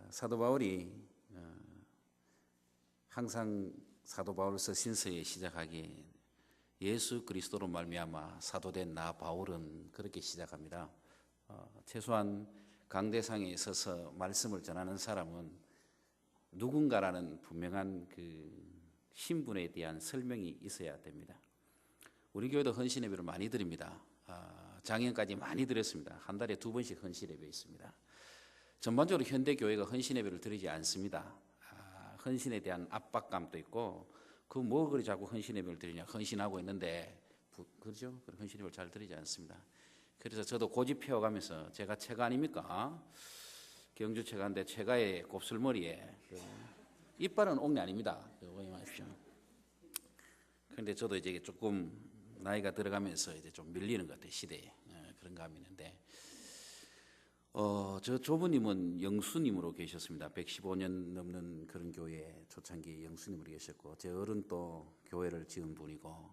사도 바울이 항상 사도 바울서 신서에 시작하기에 예수 그리스도로 말미암아 사도된 나 바울은 그렇게 시작합니다. 최소한 강대상에 서서 말씀을 전하는 사람은 누군가라는 분명한 그 신분에 대한 설명이 있어야 됩니다. 우리 교회도 헌신 예배를 많이 드립니다. 작년까지 많이 드렸습니다. 한 달에 2번씩 헌신 예배 있습니다. 전반적으로 현대 교회가 헌신 예배를 드리지 않습니다. 헌신에 대한 압박감도 있고 뭐 그리 자꾸 헌신 예배를 드리냐, 헌신하고 있는데 그렇죠? 헌신 예배를 잘 드리지 않습니다. 그래서 저도 고집 피워가면서 제가 체가 아닙니까? 경주 체가인데 체가의 곱슬머리에 이빨은 옥내 아닙니다. 오해 마십시오. 그런데 저도 이제 조금 나이가 들어가면서 이제 좀 밀리는 것 같아요. 시대에 그런 감이 있는데 저 조부님은 영수님으로 계셨습니다. 115년 넘는 그런 교회 초창기 영수님으로 계셨고 제 어른도 교회를 지은 분이고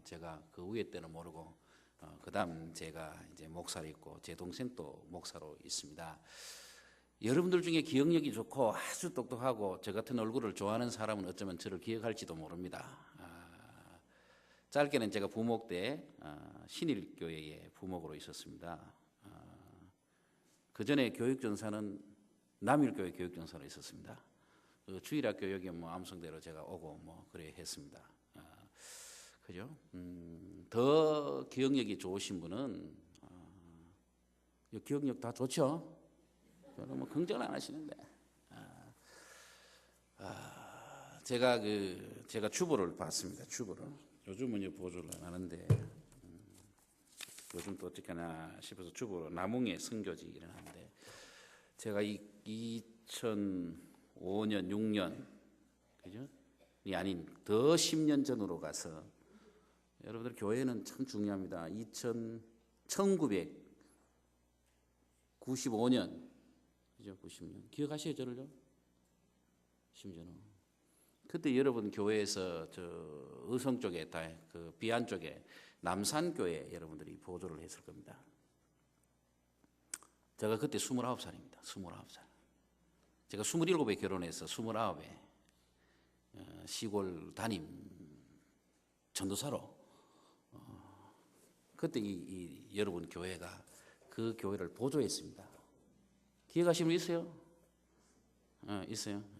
제가 그 위에 때는 모르고 그다음 제가 이제 목사로 있고 제 동생도 목사로 있습니다. 여러분들 중에 기억력이 좋고 아주 똑똑하고 저 같은 얼굴을 좋아하는 사람은 어쩌면 저를 기억할지도 모릅니다. 짧게는 제가 부목 때 신일교회의 부목으로 있었습니다. 그 전에 교육전사는 남일교회 교육전사로 있었습니다. 주일학교 여기 암성대로 제가 오고 그래 했습니다. 그죠? 더 기억력이 좋으신 분은 기억력 다 좋죠? 저는 긍정을 안 하시는데 제가 주보를 봤습니다. 주보를 요즘은 보조를 안 하는데 요즘 또 어떻게 하나 싶어서 주보로 남웅의 선교지를 하는데 제가 2005년 6년 그죠? 이 아닌 더 10년 전으로 가서 여러분들 교회는 참 중요합니다. 1995년 그죠? 90년 기억하시죠 저를요? 심지어는 그때 여러분 교회에서 저 의성 쪽에 그 비안 쪽에 남산교회 여러분들이 보조를 했을 겁니다. 제가 그때 29살입니다. 29살. 제가 27에 결혼해서 29에 시골 담임 전도사로 그때 이 여러분 교회가 그 교회를 보조했습니다. 기억하시는 분 있어요? 있어요?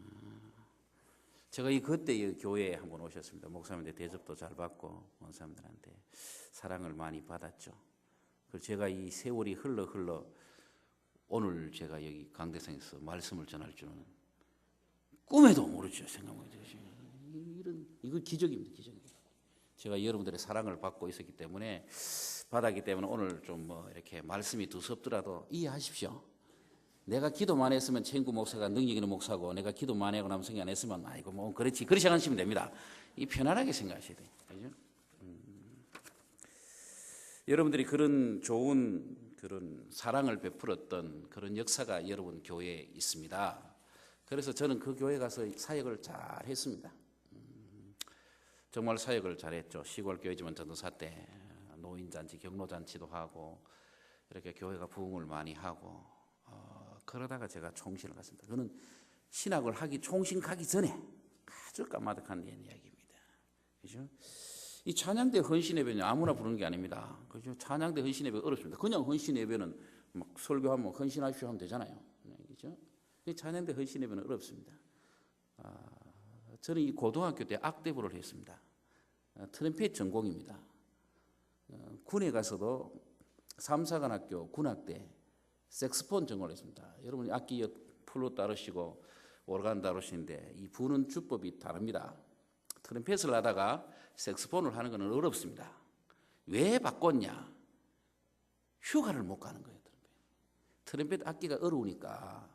제가 그때 이 교회에 한번 오셨습니다. 목사님한테 대접도 잘 받고 원사님들한테 사랑을 많이 받았죠. 그래서 제가 이 세월이 흘러 오늘 제가 여기 강대상에서 말씀을 전할 줄은 꿈에도 모르죠. 생각 못 해요. 이거 기적입니다. 기적입니다. 제가 여러분들의 사랑을 받고 있었기 때문에 받았기 때문에 오늘 좀 이렇게 말씀이 두섭더라도 이해하십시오. 내가 기도만 했으면 친구 목사가 능력 있는 목사고 내가 기도만 하고 남성이 안 했으면 아이고 그렇지 그렇게 생각하시면 됩니다. 이 편안하게 생각하셔야 돼요. 그죠? 여러분들이 그런 좋은 그런 사랑을 베풀었던 그런 역사가 여러분 교회에 있습니다. 그래서 저는 그 교회 가서 사역을 잘 했습니다. 정말 사역을 잘했죠. 시골 교회지만 전도사 때 노인잔치 경로잔치도 하고 이렇게 교회가 부흥을 많이 하고 그러다가 제가 총신을 갔습니다. 그는 신학을 총신 가기 전에 아주 까마득한 이야기입니다. 그죠? 이 찬양대 헌신 예배는 아무나 부르는 게 아닙니다. 그죠? 찬양대 헌신 예배 어렵습니다. 그냥 헌신 예배는 막 설교하면 헌신하십시오 하면 되잖아요. 그죠? 이 찬양대 헌신 예배는 어렵습니다. 저는 이 고등학교 때 악대부를 했습니다. 트럼펫 전공입니다. 군에 가서도 삼사관학교 군악대 색스폰 전공을 했습니다. 여러분 악기 플룻 다루시고 오르간 다루시는데 이 부는 주법이 다릅니다. 트럼펫을 하다가 색스폰을 하는 것은 어렵습니다. 왜 바꿨냐? 휴가를 못 가는 거예요. 트럼펫 악기가 어려우니까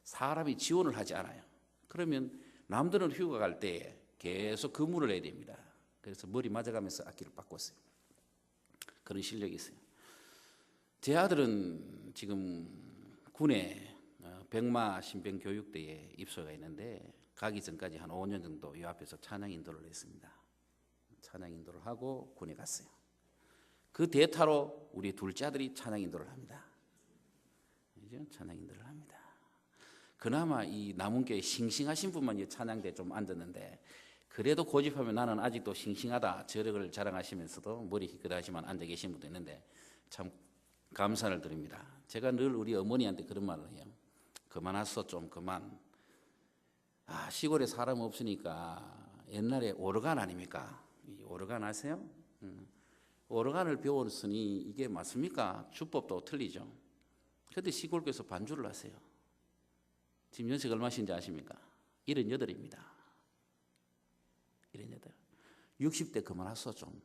사람이 지원을 하지 않아요. 그러면 남들은 휴가 갈 때 계속 근무를 해야 됩니다. 그래서 머리 맞아가면서 악기를 바꿨어요. 그런 실력이 있어요. 제 아들은 지금 군에 백마 신병교육대에 입소가 있는데 가기 전까지 한 5년 정도 이 앞에서 찬양 인도를 했습니다. 찬양 인도를 하고 군에 갔어요. 그 대타로 우리 둘째 아들이 찬양 인도를 합니다. 찬양 인도를 합니다. 그나마 이 남은교회 싱싱하신 분만 이 찬양대에 좀 앉았는데, 그래도 고집하면 나는 아직도 싱싱하다 저력을 자랑하시면서도 머리 희끗하시만 앉아 계신 분도 있는데 참 감사를 드립니다. 제가 늘 우리 어머니한테 그런 말을 해요. 그만하소, 좀 그만. 시골에 사람 없으니까 옛날에 오르간 아닙니까? 이 오르간 아세요? 오르간을 배웠으니 이게 맞습니까? 주법도 틀리죠. 그런데 시골교에서 반주를 하세요. 지금 연세가 얼마신지 아십니까? 78입니다. 78. 60대 그만하소 좀.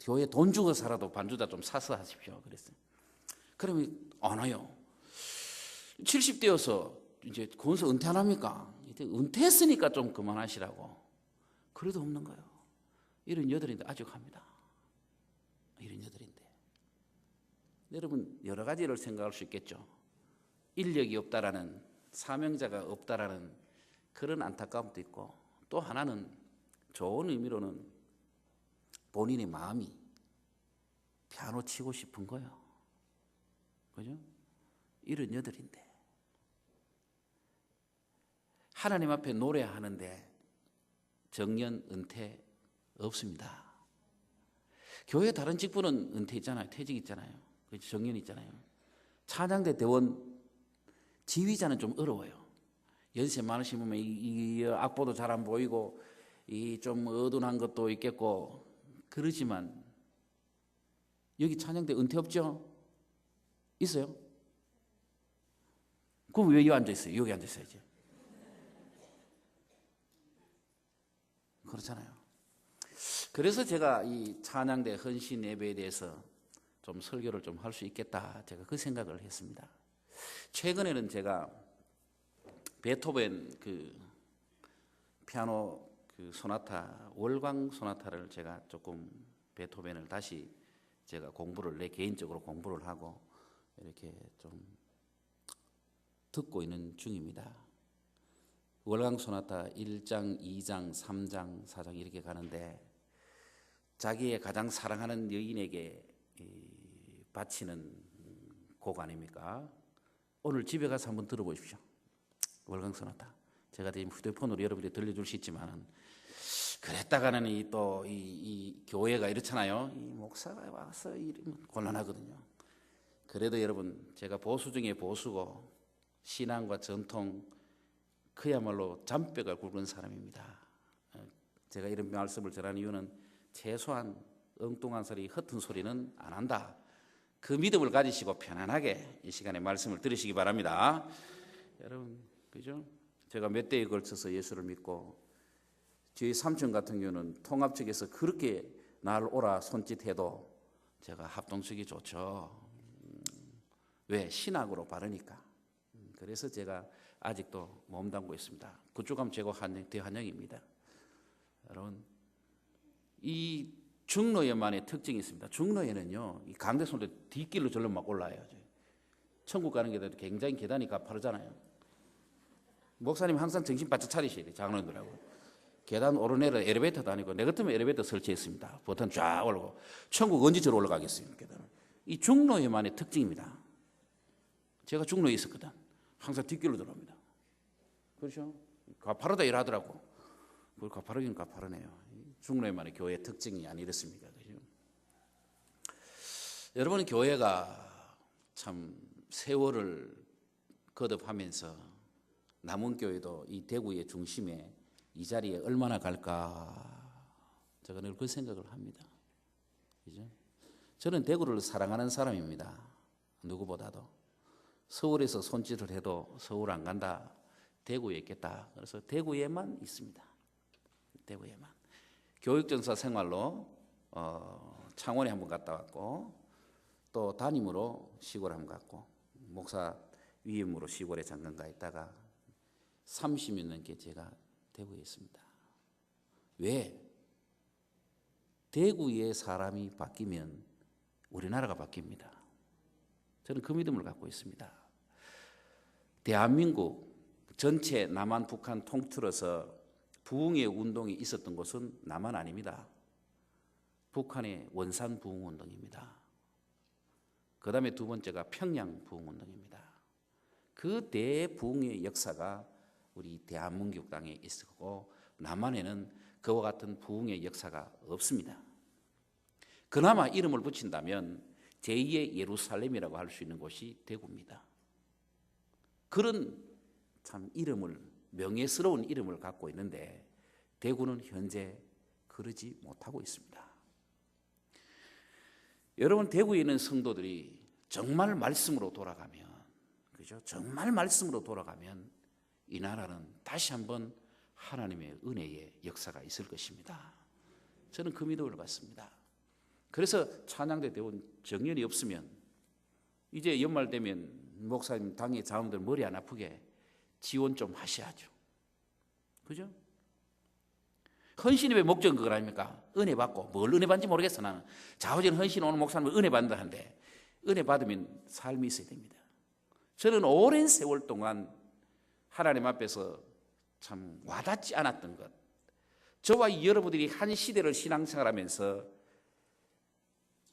교회 돈 주고 살아도 반주다 좀 사서 하십시오. 그랬어요. 그러면 안 와요. 70대여서 이제 거기서 은퇴 안 합니까? 이제 은퇴했으니까 좀 그만하시라고. 그래도 없는 거예요. 78인데 아직 합니다. 78인데. 여러분 여러 가지를 생각할 수 있겠죠. 인력이 없다라는, 사명자가 없다라는 그런 안타까움도 있고, 또 하나는 좋은 의미로는 본인의 마음이 피아노 치고 싶은 거예요. 그죠? 78인데 하나님 앞에 노래하는데 정년 은퇴 없습니다. 교회 다른 직분은 은퇴 있잖아요. 퇴직 있잖아요. 정년 있잖아요. 찬양대 대원 지휘자는 좀 어려워요. 연세 많으시면 이 악보도 잘 안 보이고 이 좀 어두운 것도 있겠고 그러지만 여기 찬양대 은퇴 없죠? 있어요? 그럼 왜 여기 앉아 있어요? 여기 앉아 있어야지. 그렇잖아요. 그래서 제가 이 찬양대 헌신 예배에 대해서 좀 설교를 좀 할 수 있겠다, 제가 그 생각을 했습니다. 최근에는 제가 베토벤 그 피아노 그 소나타, 월광 소나타를 제가 조금 베토벤을 다시 제가 공부를, 내 개인적으로 공부를 하고 이렇게 좀 듣고 있는 중입니다. 월광 소나타 1장, 2장, 3장, 4장 이렇게 가는데 자기의 가장 사랑하는 여인에게 바치는 곡 아닙니까? 오늘 집에 가서 한번 들어보십시오. 월광 소나타. 제가 지금 휴대폰으로 여러분들이 들려줄 수 있지만, 그랬다가는 이 교회가 이렇잖아요. 이 목사가 와서 이러면 곤란하거든요. 그래도 여러분, 제가 보수 중에 보수고 신앙과 전통 그야말로 잔뼈가 굵은 사람입니다. 제가 이런 말씀을 전하는 이유는 최소한 엉뚱한 소리, 허튼 소리는 안 한다. 그 믿음을 가지시고 편안하게 이 시간에 말씀을 들으시기 바랍니다. 여러분, 그죠? 제가 몇 대에 걸쳐서 예수를 믿고, 저희 삼촌 같은 경우는 통합 측에서 그렇게 날 오라 손짓해도 제가 합동측이 좋죠. 왜? 신학으로 바르니까. 그래서 제가 아직도 몸담고 있습니다. 그쪽 가면 제가 대환영입니다. 여러분, 이 중로에만의 특징이 있습니다. 중로에는요, 이 강대손들 뒷길로 절로 막 올라와요. 천국 가는 게 굉장히 계단이 가파르잖아요. 목사님 항상 정신 바짝 차리셔야 돼요. 장로님들하고. 계단 오르내려 엘리베이터도 아니고, 내 같으면 엘리베이터 설치했습니다. 버튼 쫙 올라가고. 천국 언제 저로 올라가겠어요? 계단을. 이 중로에만의 특징입니다. 제가 중로에 있었거든. 항상 뒷길로 들어갑니다. 그렇죠? 가파르다 이러더라고. 그걸 가파르긴 가파르네요. 중로에만의 교회의 특징이 아니랬습니까? 그렇죠? 여러분, 교회가 참 세월을 거듭하면서 남원교회도 이 대구의 중심에 이 자리에 얼마나 갈까, 제가 늘 그 생각을 합니다. 그죠? 저는 대구를 사랑하는 사람입니다. 누구보다도. 서울에서 손짓을 해도 서울 안 간다, 대구에 있겠다. 그래서 대구에만 있습니다. 대구에만. 교육전사 생활로 창원에 한번 갔다 왔고, 또 담임으로 시골 한번 갔고, 목사 위임으로 시골에 잠깐 가 있다가 30년 넘게 제가 대구에 있습니다. 왜? 대구의 사람이 바뀌면 우리나라가 바뀝니다. 저는 그 믿음을 갖고 있습니다. 대한민국 전체 남한 북한 통틀어서 부흥의 운동이 있었던 곳은 남한 아닙니다. 북한의 원산 부흥운동입니다. 그 다음에 두 번째가 평양 부흥운동입니다. 그 대부흥의 역사가 우리 대한민국 땅에 있었고 남한에는 그와 같은 부흥의 역사가 없습니다. 그나마 이름을 붙인다면 제2의 예루살렘이라고 할 수 있는 곳이 대구입니다. 그런 참 이름을, 명예스러운 이름을 갖고 있는데 대구는 현재 그러지 못하고 있습니다. 여러분, 대구에 있는 성도들이 정말 말씀으로 돌아가면, 그죠? 정말 말씀으로 돌아가면 이 나라는 다시 한번 하나님의 은혜의 역사가 있을 것입니다. 저는 그 믿음을 갖습니다. 그래서 찬양대 대원 정년이 없으면 이제 연말 되면 목사님 당의 자원들 머리 안 아프게 지원 좀 하셔야죠. 그죠? 헌신의 목적은 그거 아닙니까? 은혜 받고, 뭘 은혜 받는지 모르겠어. 나는 자우전 헌신 오는 목사님은 은혜 받는다 하는데 은혜 받으면 삶이 있어야 됩니다. 저는 오랜 세월 동안 하나님 앞에서 참 와닿지 않았던 것, 저와 여러분들이 한 시대를 신앙생활하면서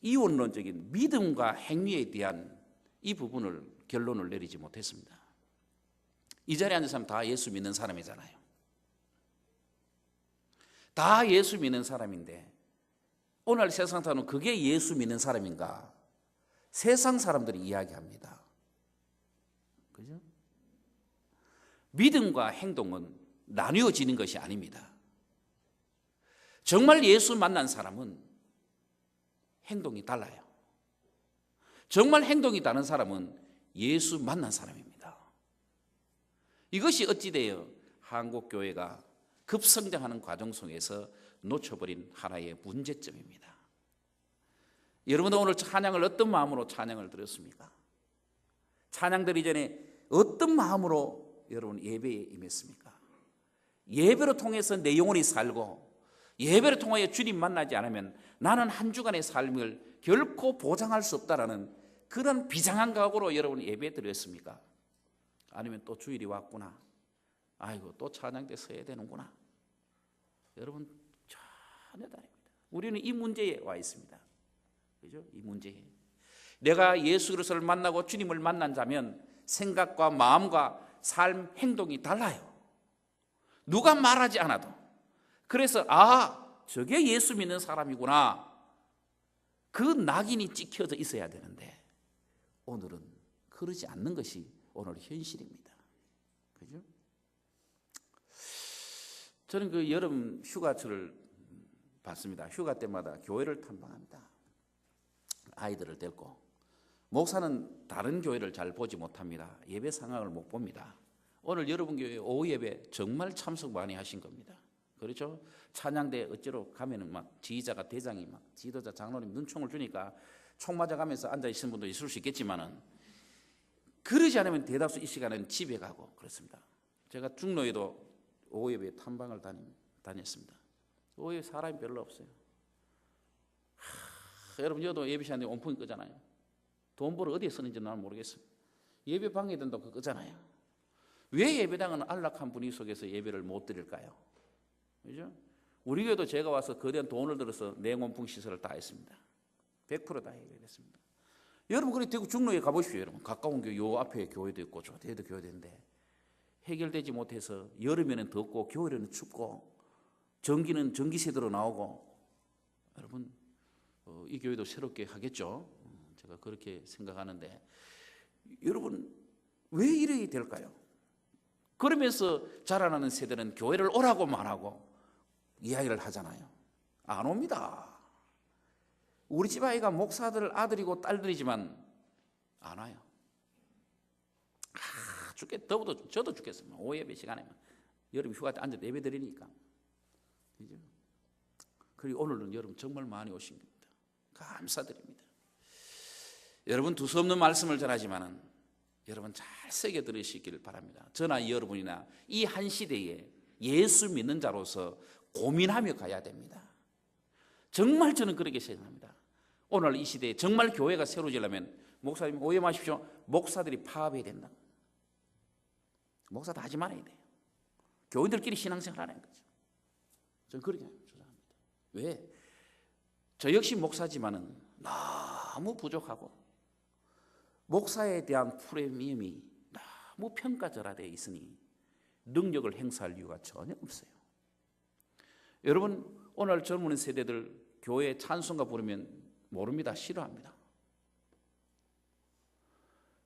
이원론적인 믿음과 행위에 대한 이 부분을 결론을 내리지 못했습니다. 이 자리에 앉은 사람 다 예수 믿는 사람이잖아요. 다 예수 믿는 사람인데 오늘 세상 사람은 그게 예수 믿는 사람인가? 세상 사람들이 이야기합니다. 그죠? 믿음과 행동은 나뉘어지는 것이 아닙니다. 정말 예수 만난 사람은 행동이 달라요. 정말 행동이 다른 사람은 예수 만난 사람입니다. 이것이 어찌되어 한국교회가 급성장하는 과정 속에서 놓쳐버린 하나의 문제점입니다. 여러분도 오늘 찬양을 어떤 마음으로 찬양을 드렸습니까? 찬양 드리기 전에 어떤 마음으로 여러분 예배에 임했습니까? 예배로 통해서 내 영혼이 살고 예배를 통하여 주님 만나지 않으면 나는 한 주간의 삶을 결코 보장할 수 없다라는 그런 비장한 각오로 여러분 예배 드렸습니까? 아니면 또 주일이 왔구나, 아이고 또 찬양대 서야 되는구나. 여러분 전혀 다릅니다. 우리는 이 문제에 와 있습니다. 그죠? 이 문제에 내가 예수 그리스도를 만나고 주님을 만난 자면 생각과 마음과 삶, 행동이 달라요. 누가 말하지 않아도. 그래서 저게 예수 믿는 사람이구나, 그 낙인이 찍혀져 있어야 되는데 오늘은 그러지 않는 것이 오늘 현실입니다. 그죠? 저는 그 여름 휴가철을 받습니다. 휴가 때마다 교회를 탐방합니다. 아이들을 데리고. 목사는 다른 교회를 잘 보지 못합니다. 예배 상황을 못 봅니다. 오늘 여러분 교회 오후 예배 정말 참석 많이 하신 겁니다. 그렇죠? 찬양대 어째로 가면은 막 지휘자가 대장이 막 지도자 장로님 눈총을 주니까 총 맞아가면서 앉아 있는 분도 있을 수 있겠지만은 그러지 않으면 대다수 이 시간은 집에 가고 그렇습니다. 제가 중로에도 오후 예배 탐방을 다녔습니다. 오후 예배 사람이 별로 없어요. 여러분 저도 예배 시간에 온풍이 끄잖아요. 돈 벌어 어디에 쓰는지 나는 모르겠어요. 예배 방해 된다고 그거 끄잖아요. 왜 예배당은 안락한 분위기 속에서 예배를 못 드릴까요? 그죠? 우리 교회도 제가 와서 거대한 돈을 들어서 냉온풍 시설을 다 했습니다. 100% 다 해결했습니다. 여러분 그래 대구 중로에 가보십시오. 여러분 가까운 교회, 요 앞에 교회도 있고 저 뒤에도 교회도 있는데 해결되지 못해서 여름에는 덥고 겨울에는 춥고 전기는 전기세대로 나오고. 여러분 이 교회도 새롭게 하겠죠. 제가 그렇게 생각하는데 여러분 왜 이렇게 될까요? 그러면서 자라나는 세대는 교회를 오라고 말하고 이야기를 하잖아요. 안 옵니다. 우리 집 아이가 목사들 아들이고 딸들이지만 안 와요. 더워도 저도 죽겠습니다. 오후 예배 시간에만 여름 휴가 때 앉아서 예배 드리니까. 그죠? 그리고 오늘은 여러분 정말 많이 오신 겁니다. 감사드립니다. 여러분 두서없는 말씀을 전하지만은 여러분 잘 새겨 들으시길 바랍니다. 저나 여러분이나 이 한 시대에 예수 믿는 자로서 고민하며 가야 됩니다. 정말 저는 그렇게 생각합니다. 오늘 이 시대에 정말 교회가 새로워지려면 목사님 오해 마십시오. 목사들이 파업해야 된다. 목사 다 하지 말아야 돼요. 교인들끼리 신앙생활 하는 거죠. 저는 그렇게 주장합니다. 왜? 저 역시 목사지만은 너무 부족하고 목사에 대한 프리미엄이 너무 평가절하되어 있으니 능력을 행사할 이유가 전혀 없어요. 여러분, 오늘 젊은 세대들 교회 찬송가 부르면 모릅니다. 싫어합니다.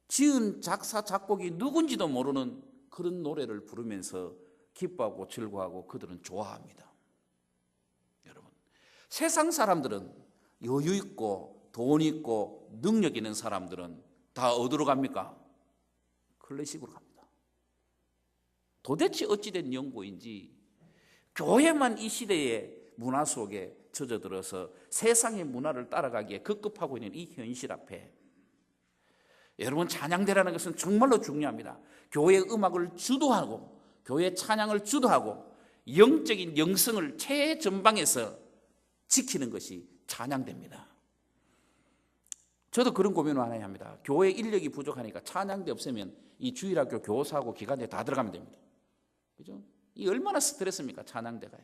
지은 작사 작곡이 누군지도 모르는 그런 노래를 부르면서 기뻐하고 즐거워하고 그들은 좋아합니다. 여러분, 세상 사람들은 여유 있고 돈 있고 능력 있는 사람들은 다 어디로 갑니까? 클래식으로 갑니다. 도대체 어찌된 연고인지 교회만 이 시대의 문화 속에 젖어들어서 세상의 문화를 따라가기에 급급하고 있는 이 현실 앞에 여러분, 찬양대라는 것은 정말로 중요합니다. 교회 음악을 주도하고 교회 찬양을 주도하고 영적인 영성을 최전방에서 지키는 것이 찬양대입니다. 저도 그런 고민을 많이 합니다. 교회 인력이 부족하니까 찬양대 없으면 이 주일학교 교사하고 기간제 다 들어가면 됩니다. 그죠? 이 얼마나 스트레스입니까? 찬양대가요.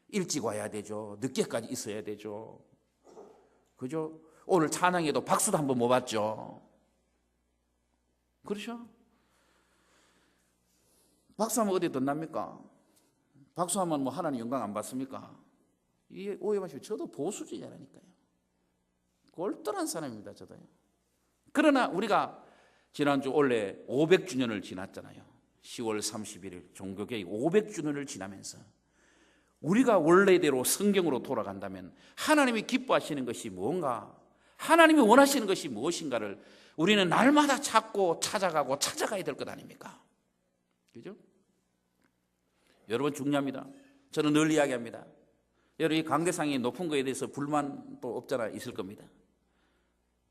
일찍 와야 되죠. 늦게까지 있어야 되죠. 그죠? 오늘 찬양에도 박수도 한번 못 받죠. 그렇죠? 박수하면 어디 덧납니까? 박수하면 뭐 하나님 영광 안 받습니까? 이게 오해 마시고 저도 보수주의자라니까요. 골똘한 사람입니다. 저도요. 그러나 우리가 지난주 원래 500주년을 지났잖아요. 10월 31일 종교개혁 500주년을 지나면서 우리가 원래대로 성경으로 돌아간다면 하나님이 기뻐하시는 것이 무언가, 하나님이 원하시는 것이 무엇인가를 우리는 날마다 찾고 찾아가고 찾아가야 될 것 아닙니까? 그죠? 여러분, 중요합니다. 저는 늘 이야기합니다. 여러분, 이 강대상이 높은 거에 대해서 불만도 없잖아 있을 겁니다.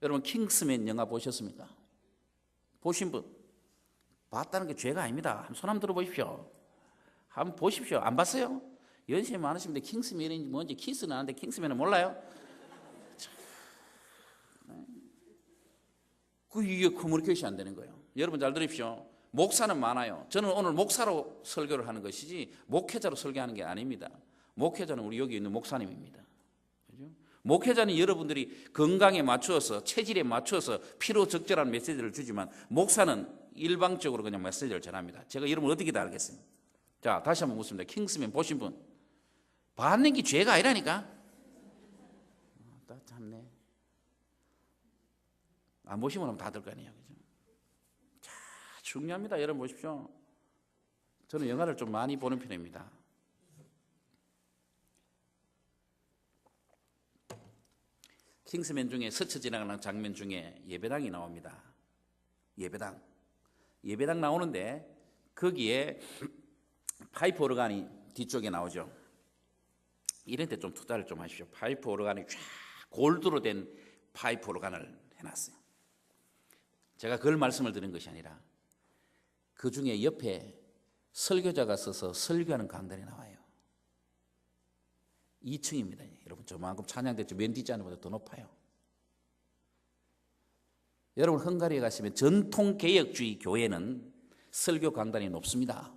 여러분, 킹스맨 영화 보셨습니까? 보신 분? 봤다는 게 죄가 아닙니다. 한번 손 한번 들어보십시오. 한번 보십시오. 안 봤어요? 연세이 많으신데 킹스맨인지 뭔지 키스는 아는데 킹스맨은 몰라요? 이게 커뮤니케이션이 안 되는 거예요. 여러분 잘 들으십시오. 목사는 많아요. 저는 오늘 목사로 설교를 하는 것이지 목회자로 설교하는 게 아닙니다. 목회자는 우리 여기 있는 목사님입니다. 그죠? 목회자는 여러분들이 건강에 맞추어서 체질에 맞추어서 필요적절한 메시지를 주지만 목사는 일방적으로 그냥 메시지를 전합니다. 제가 여러분 어떻게 다 알겠습니까? 자, 다시 한번 묻습니다. 킹스맨 보신 분? 받는 게 죄가 아니라니까? 참네. 안 보시면 다들 거 아니에요. 그죠? 자, 중요합니다. 여러분 보십시오. 저는 영화를 좀 많이 보는 편입니다. 킹스맨 중에 스쳐 지나가는 장면 중에 예배당이 나옵니다. 예배당 나오는데 거기에 파이프 오르간이 뒤쪽에 나오죠. 이런 데 좀 투자를 좀 하십시오. 파이프 오르간이 쫙 골드로 된 파이프 오르간을 해놨어요. 제가 그걸 말씀을 드린 것이 아니라 그 중에 옆에 설교자가 서서 설교하는 강단이 나와요. 2층입니다. 여러분, 저만큼 찬양대죠. 맨 뒷자리보다 더 높아요. 여러분, 헝가리에 가시면 전통개혁주의 교회는 설교 강단이 높습니다.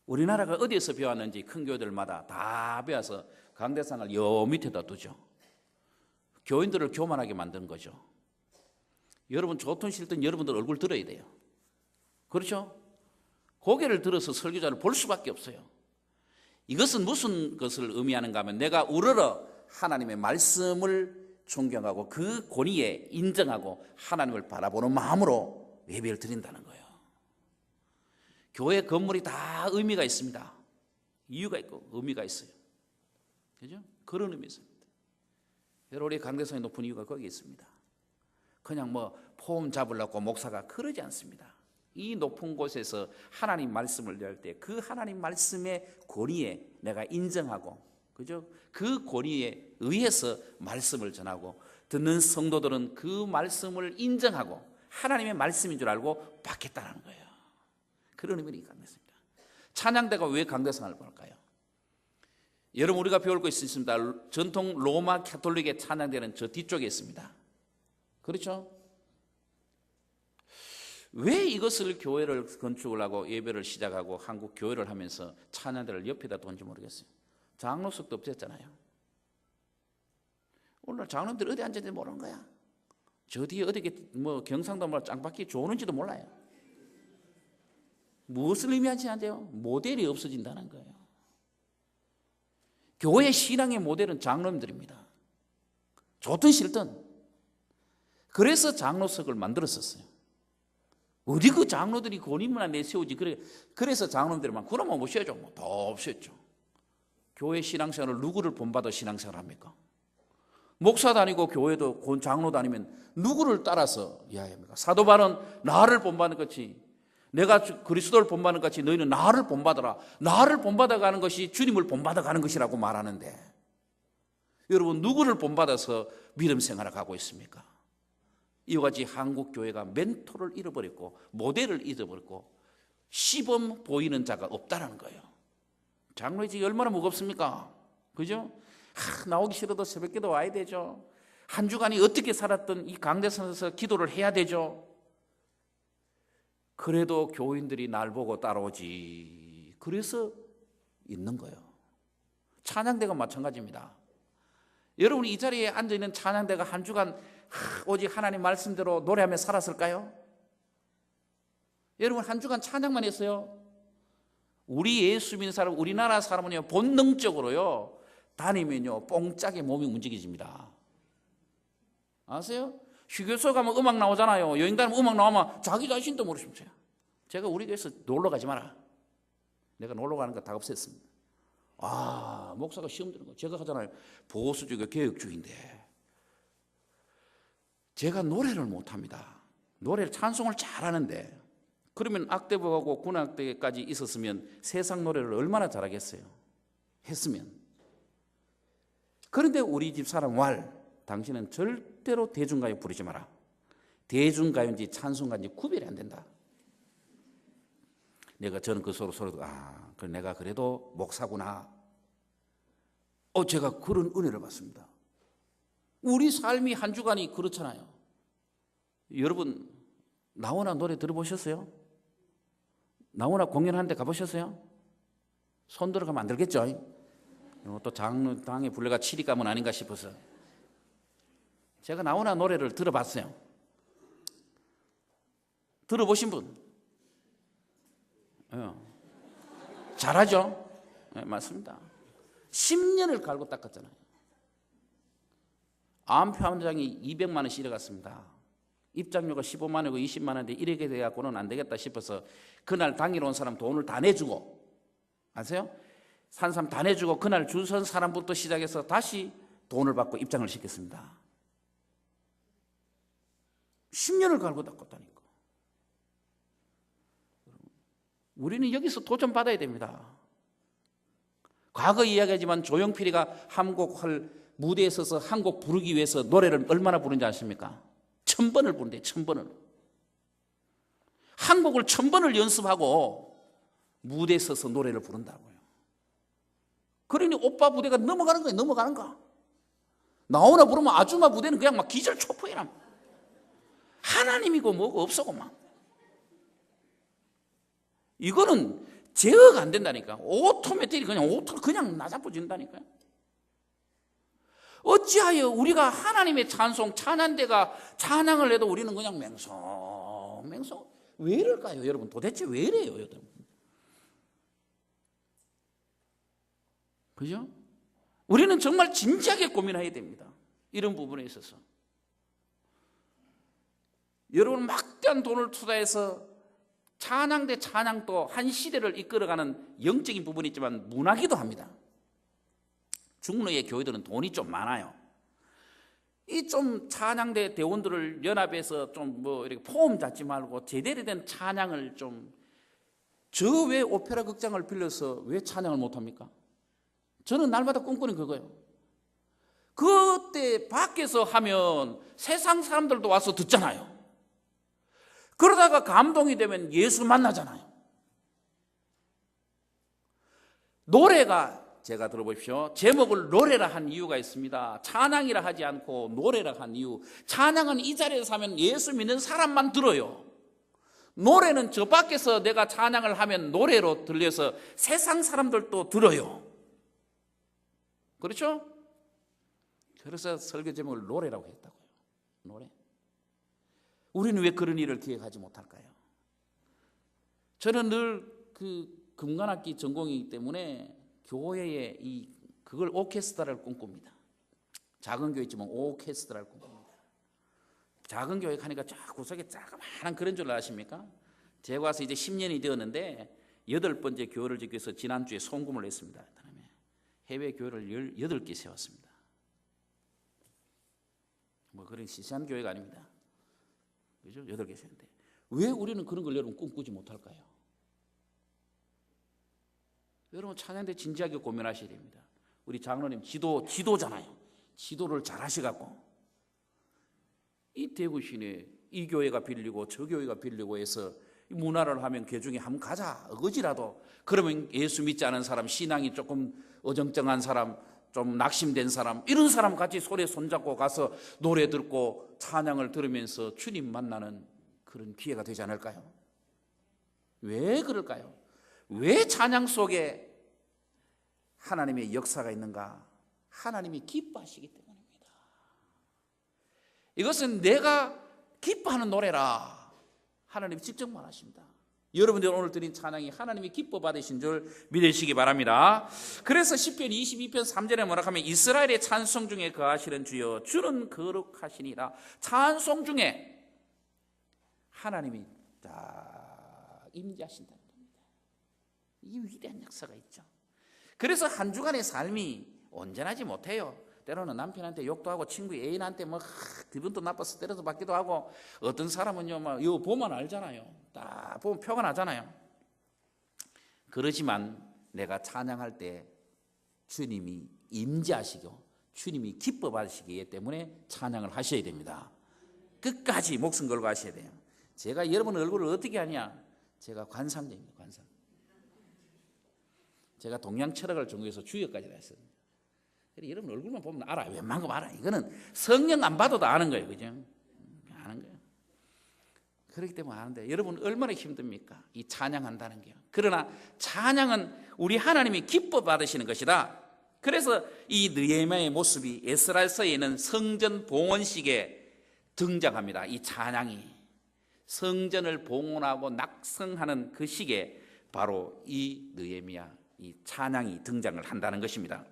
우리나라가 어디에서 배웠는지 큰 교회들마다 다 배워서 강대상을 여 밑에다 두죠. 교인들을 교만하게 만든 거죠. 여러분, 좋든 싫든 여러분들 얼굴 들어야 돼요. 그렇죠? 고개를 들어서 설교자를 볼 수밖에 없어요. 이것은 무슨 것을 의미하는가 하면 내가 우러러 하나님의 말씀을 존경하고 그 권위에 인정하고 하나님을 바라보는 마음으로 예배를 드린다는 거예요. 교회 건물이 다 의미가 있습니다. 이유가 있고 의미가 있어요. 그죠? 그런 의미 있습니다. 여러분, 우리 강대상이 높은 이유가 거기에 있습니다. 그냥 뭐 폼 잡으려고 목사가 그러지 않습니다. 이 높은 곳에서 하나님 말씀을 할 때 그 하나님 말씀의 권위에 내가 인정하고, 그죠? 그 권위에 의해서 말씀을 전하고 듣는 성도들은 그 말씀을 인정하고 하나님의 말씀인 줄 알고 받겠다는 거예요. 그런 의미를 갖습니다. 찬양대가 왜 강대상을 받을까요? 여러분, 우리가 배울 것이 있습니다. 전통 로마 가톨릭의 찬양대는 저 뒤쪽에 있습니다. 그렇죠? 왜 이것을 교회를 건축을 하고 예배를 시작하고 한국 교회를 하면서 찬양대를 옆에다 둔지 모르겠어요. 장로석도 없었잖아요. 오늘 장로들 어디 앉았는지 모르는 거야. 저 뒤에 어디 뭐 경상도 뭐 짱박히 좋은지도 몰라요. 무엇을 의미하지 않대요? 모델이 없어진다는 거예요. 교회 신앙의 모델은 장로님들입니다. 좋든 싫든. 그래서 장로석을 만들었었어요. 어디 그 장로들이 권위문화 내세우지. 그래서 장로님들만 그러면 모셔야죠. 뭐 더 없었죠. 교회 신앙생활을 누구를 본받아 신앙생활을 합니까? 목사 다니고 교회도 장로 다니면 누구를 따라서 이해해야 합니까? 사도 바울은 나를 본받는 것이, 내가 그리스도를 본받는 것이 너희는 나를 본받아라. 나를 본받아 가는 것이 주님을 본받아 가는 것이라고 말하는데, 여러분 누구를 본받아서 믿음 생활을 하고 있습니까? 이와 같이 한국 교회가 멘토를 잃어버렸고 모델을 잃어버렸고 시범 보이는 자가 없다는 거예요. 장로의 직이 얼마나 무겁습니까? 그죠? 나오기 싫어도 새벽기도 와야 되죠. 한 주간이 어떻게 살았던 이 강대선에서 기도를 해야 되죠. 그래도 교인들이 날 보고 따라오지. 그래서 있는 거예요. 찬양대가 마찬가지입니다. 여러분이 이 자리에 앉아있는 찬양대가 한 주간 오직 하나님 말씀대로 노래하며 살았을까요? 여러분 한 주간 찬양만 했어요? 우리 예수 믿는 사람, 우리나라 사람은요 본능적으로요 다니면요 뽕짝에 몸이 움직여집니다. 아세요? 휴게소 가면 음악 나오잖아요. 여행 가면 음악 나오면 자기 자신도 모르십니다. 제가 우리 교회에서 놀러 가지 마라. 내가 놀러 가는 거 다 없앴습니다. 목사가 시험 드는 거 제가 하잖아요. 보수주의가 개혁주의인데 제가 노래를 못합니다. 노래를 찬송을 잘하는데, 그러면 악대부하고 군악대까지 있었으면 세상 노래를 얼마나 잘하겠어요? 했으면. 그런데 우리 집 사람 당신은 절대로 대중가요 부르지 마라. 대중가요인지 찬송가인지 구별이 안 된다. 저는 그 소리 내가 그래도 목사구나. 제가 그런 은혜를 받습니다. 우리 삶이 한 주간이 그렇잖아요. 여러분 나오나 노래 들어보셨어요? 나오나 공연하는 데 가보셨어요? 손 들어가면 안 들겠죠? 또 장로당에 불려가 치리감은 아닌가 싶어서 제가 나오나 노래를 들어봤어요. 들어보신 분? 잘하죠? 네, 맞습니다. 10년을 갈고 닦았잖아요. 암표함장이 200만 원씩 잃어갔습니다. 입장료가 15만 원이고 20만 원인데 이렇게 돼갖고는 안 되겠다 싶어서 그날 당일 온 사람 돈을 다 내주고, 아세요? 산 사람 다 내주고 그날 줄 선 사람부터 시작해서 다시 돈을 받고 입장을 시켰습니다. 10년을 갈고 닦았다니까. 우리는 여기서 도전받아야 됩니다. 과거 이야기하지만 조용필이가 한곡할 무대에 서서 한 곡 부르기 위해서 노래를 얼마나 부르는지 아십니까? 1000번을 부른대요. 1000번을. 한 곡을 1000번을 연습하고 무대에 서서 노래를 부른다고요. 그러니 오빠 부대가 넘어가는 거예요. 넘어가는 거. 나오나 부르면 아줌마 부대는 그냥 막 기절초풍이라. 하나님이고 뭐고 없어고 막. 이거는 제어가 안 된다니까. 오토매틱이 그냥 나자빠진다니까요. 어찌하여 우리가 하나님의 찬양대가 찬양을 해도 우리는 그냥 맹성 왜 이럴까요? 여러분 도대체 왜 이래요? 여러분? 그죠? 우리는 정말 진지하게 고민해야 됩니다. 이런 부분에 있어서. 여러분 막대한 돈을 투자해서 찬양대 찬양도 한 시대를 이끌어가는 영적인 부분이 있지만 문화기도 합니다. 중로의 교회들은 돈이 좀 많아요. 이 좀 찬양대 대원들을 연합해서 좀 이렇게 포럼 잡지 말고 제대로 된 찬양을 저 왜 오페라 극장을 빌려서 왜 찬양을 못합니까? 저는 날마다 꿈꾸는 그거예요. 그때 밖에서 하면 세상 사람들도 와서 듣잖아요. 그러다가 감동이 되면 예수 만나잖아요. 노래가 제가 들어보십시오. 제목을 노래라 한 이유가 있습니다. 찬양이라 하지 않고 노래라 한 이유. 찬양은 이 자리에서 하면 예수 믿는 사람만 들어요. 노래는 저 밖에서 내가 찬양을 하면 노래로 들려서 세상 사람들도 들어요. 그렇죠? 그래서 설교 제목을 노래라고 했다고요. 노래. 우리는 왜 그런 일을 기획하지 못할까요? 저는 늘 금관악기 전공이기 때문에 교회에 그걸 오케스트라를 꿈꿉니다. 작은 교회 있지만 오케스트라를 꿈꿉니다. 작은 교회 가니까 쫙 구석에 자그마한 그런 줄 아십니까? 제가 와서 이제 10년이 되었는데 8번째 교회를 짓기 위해서 지난주에 송금을 했습니다. 해외 교회를 18개 세웠습니다. 뭐 그런 시시한 교회가 아닙니다. 그죠? 8개 세웠는데 왜 우리는 그런 걸 여러분 꿈꾸지 못할까요? 여러분 찬양 때 진지하게 고민하셔야 됩니다. 우리 장로님 지도잖아요. 지도를 잘 하셔갖고 이 대구 시내 이 교회가 빌리고 저 교회가 빌리고 해서 문화를 하면 그 중에 한번 가자 어거지라도. 그러면 예수 믿지 않은 사람, 신앙이 조금 어정쩡한 사람, 좀 낙심된 사람, 이런 사람 같이 손에 손잡고 가서 노래 듣고 찬양을 들으면서 주님 만나는 그런 기회가 되지 않을까요? 왜 그럴까요? 왜 찬양 속에 하나님의 역사가 있는가? 하나님이 기뻐하시기 때문입니다. 이것은 내가 기뻐하는 노래라 하나님이 직접 말하십니다. 여러분들 오늘 드린 찬양이 하나님이 기뻐 받으신 줄 믿으시기 바랍니다. 그래서 시편 22편 3절에 뭐라 하면 이스라엘의 찬송 중에 거하시는 주여 주는 거룩하시니라. 찬송 중에 하나님이 딱 임재하신다는 겁니다. 이 위대한 역사가 있죠. 그래서 한 주간의 삶이 온전하지 못해요. 때로는 남편한테 욕도 하고 친구 애인한테 뭐 기분도 나빠서 때려서 받기도 하고, 어떤 사람은요 막 이거 보면 알잖아요. 딱 보면 표가 나잖아요. 그러지만 내가 찬양할 때 주님이 임재하시고 주님이 기뻐 받으시기 때문에 찬양을 하셔야 됩니다. 끝까지 목숨 걸고 하셔야 돼요. 제가 여러분 얼굴을 어떻게 하냐? 제가 관상제입니다. 관상. 제가 동양 철학을 전공해서 주역까지 했어요. 여러분 얼굴만 보면 알아요. 웬만큼 알아요. 이거는 성령 안 봐도 다 아는 거예요. 그죠? 아는 거예요. 그렇기 때문에 아는데 여러분 얼마나 힘듭니까? 이 찬양한다는 게요. 그러나 찬양은 우리 하나님이 기뻐 받으시는 것이다. 그래서 이 느헤미야의 모습이 에스라서에 있는 성전 봉헌식에 등장합니다. 이 찬양이 성전을 봉헌하고 낙성하는 그 시기에 바로 이 느헤미야 이 찬양이 등장을 한다는 것입니다.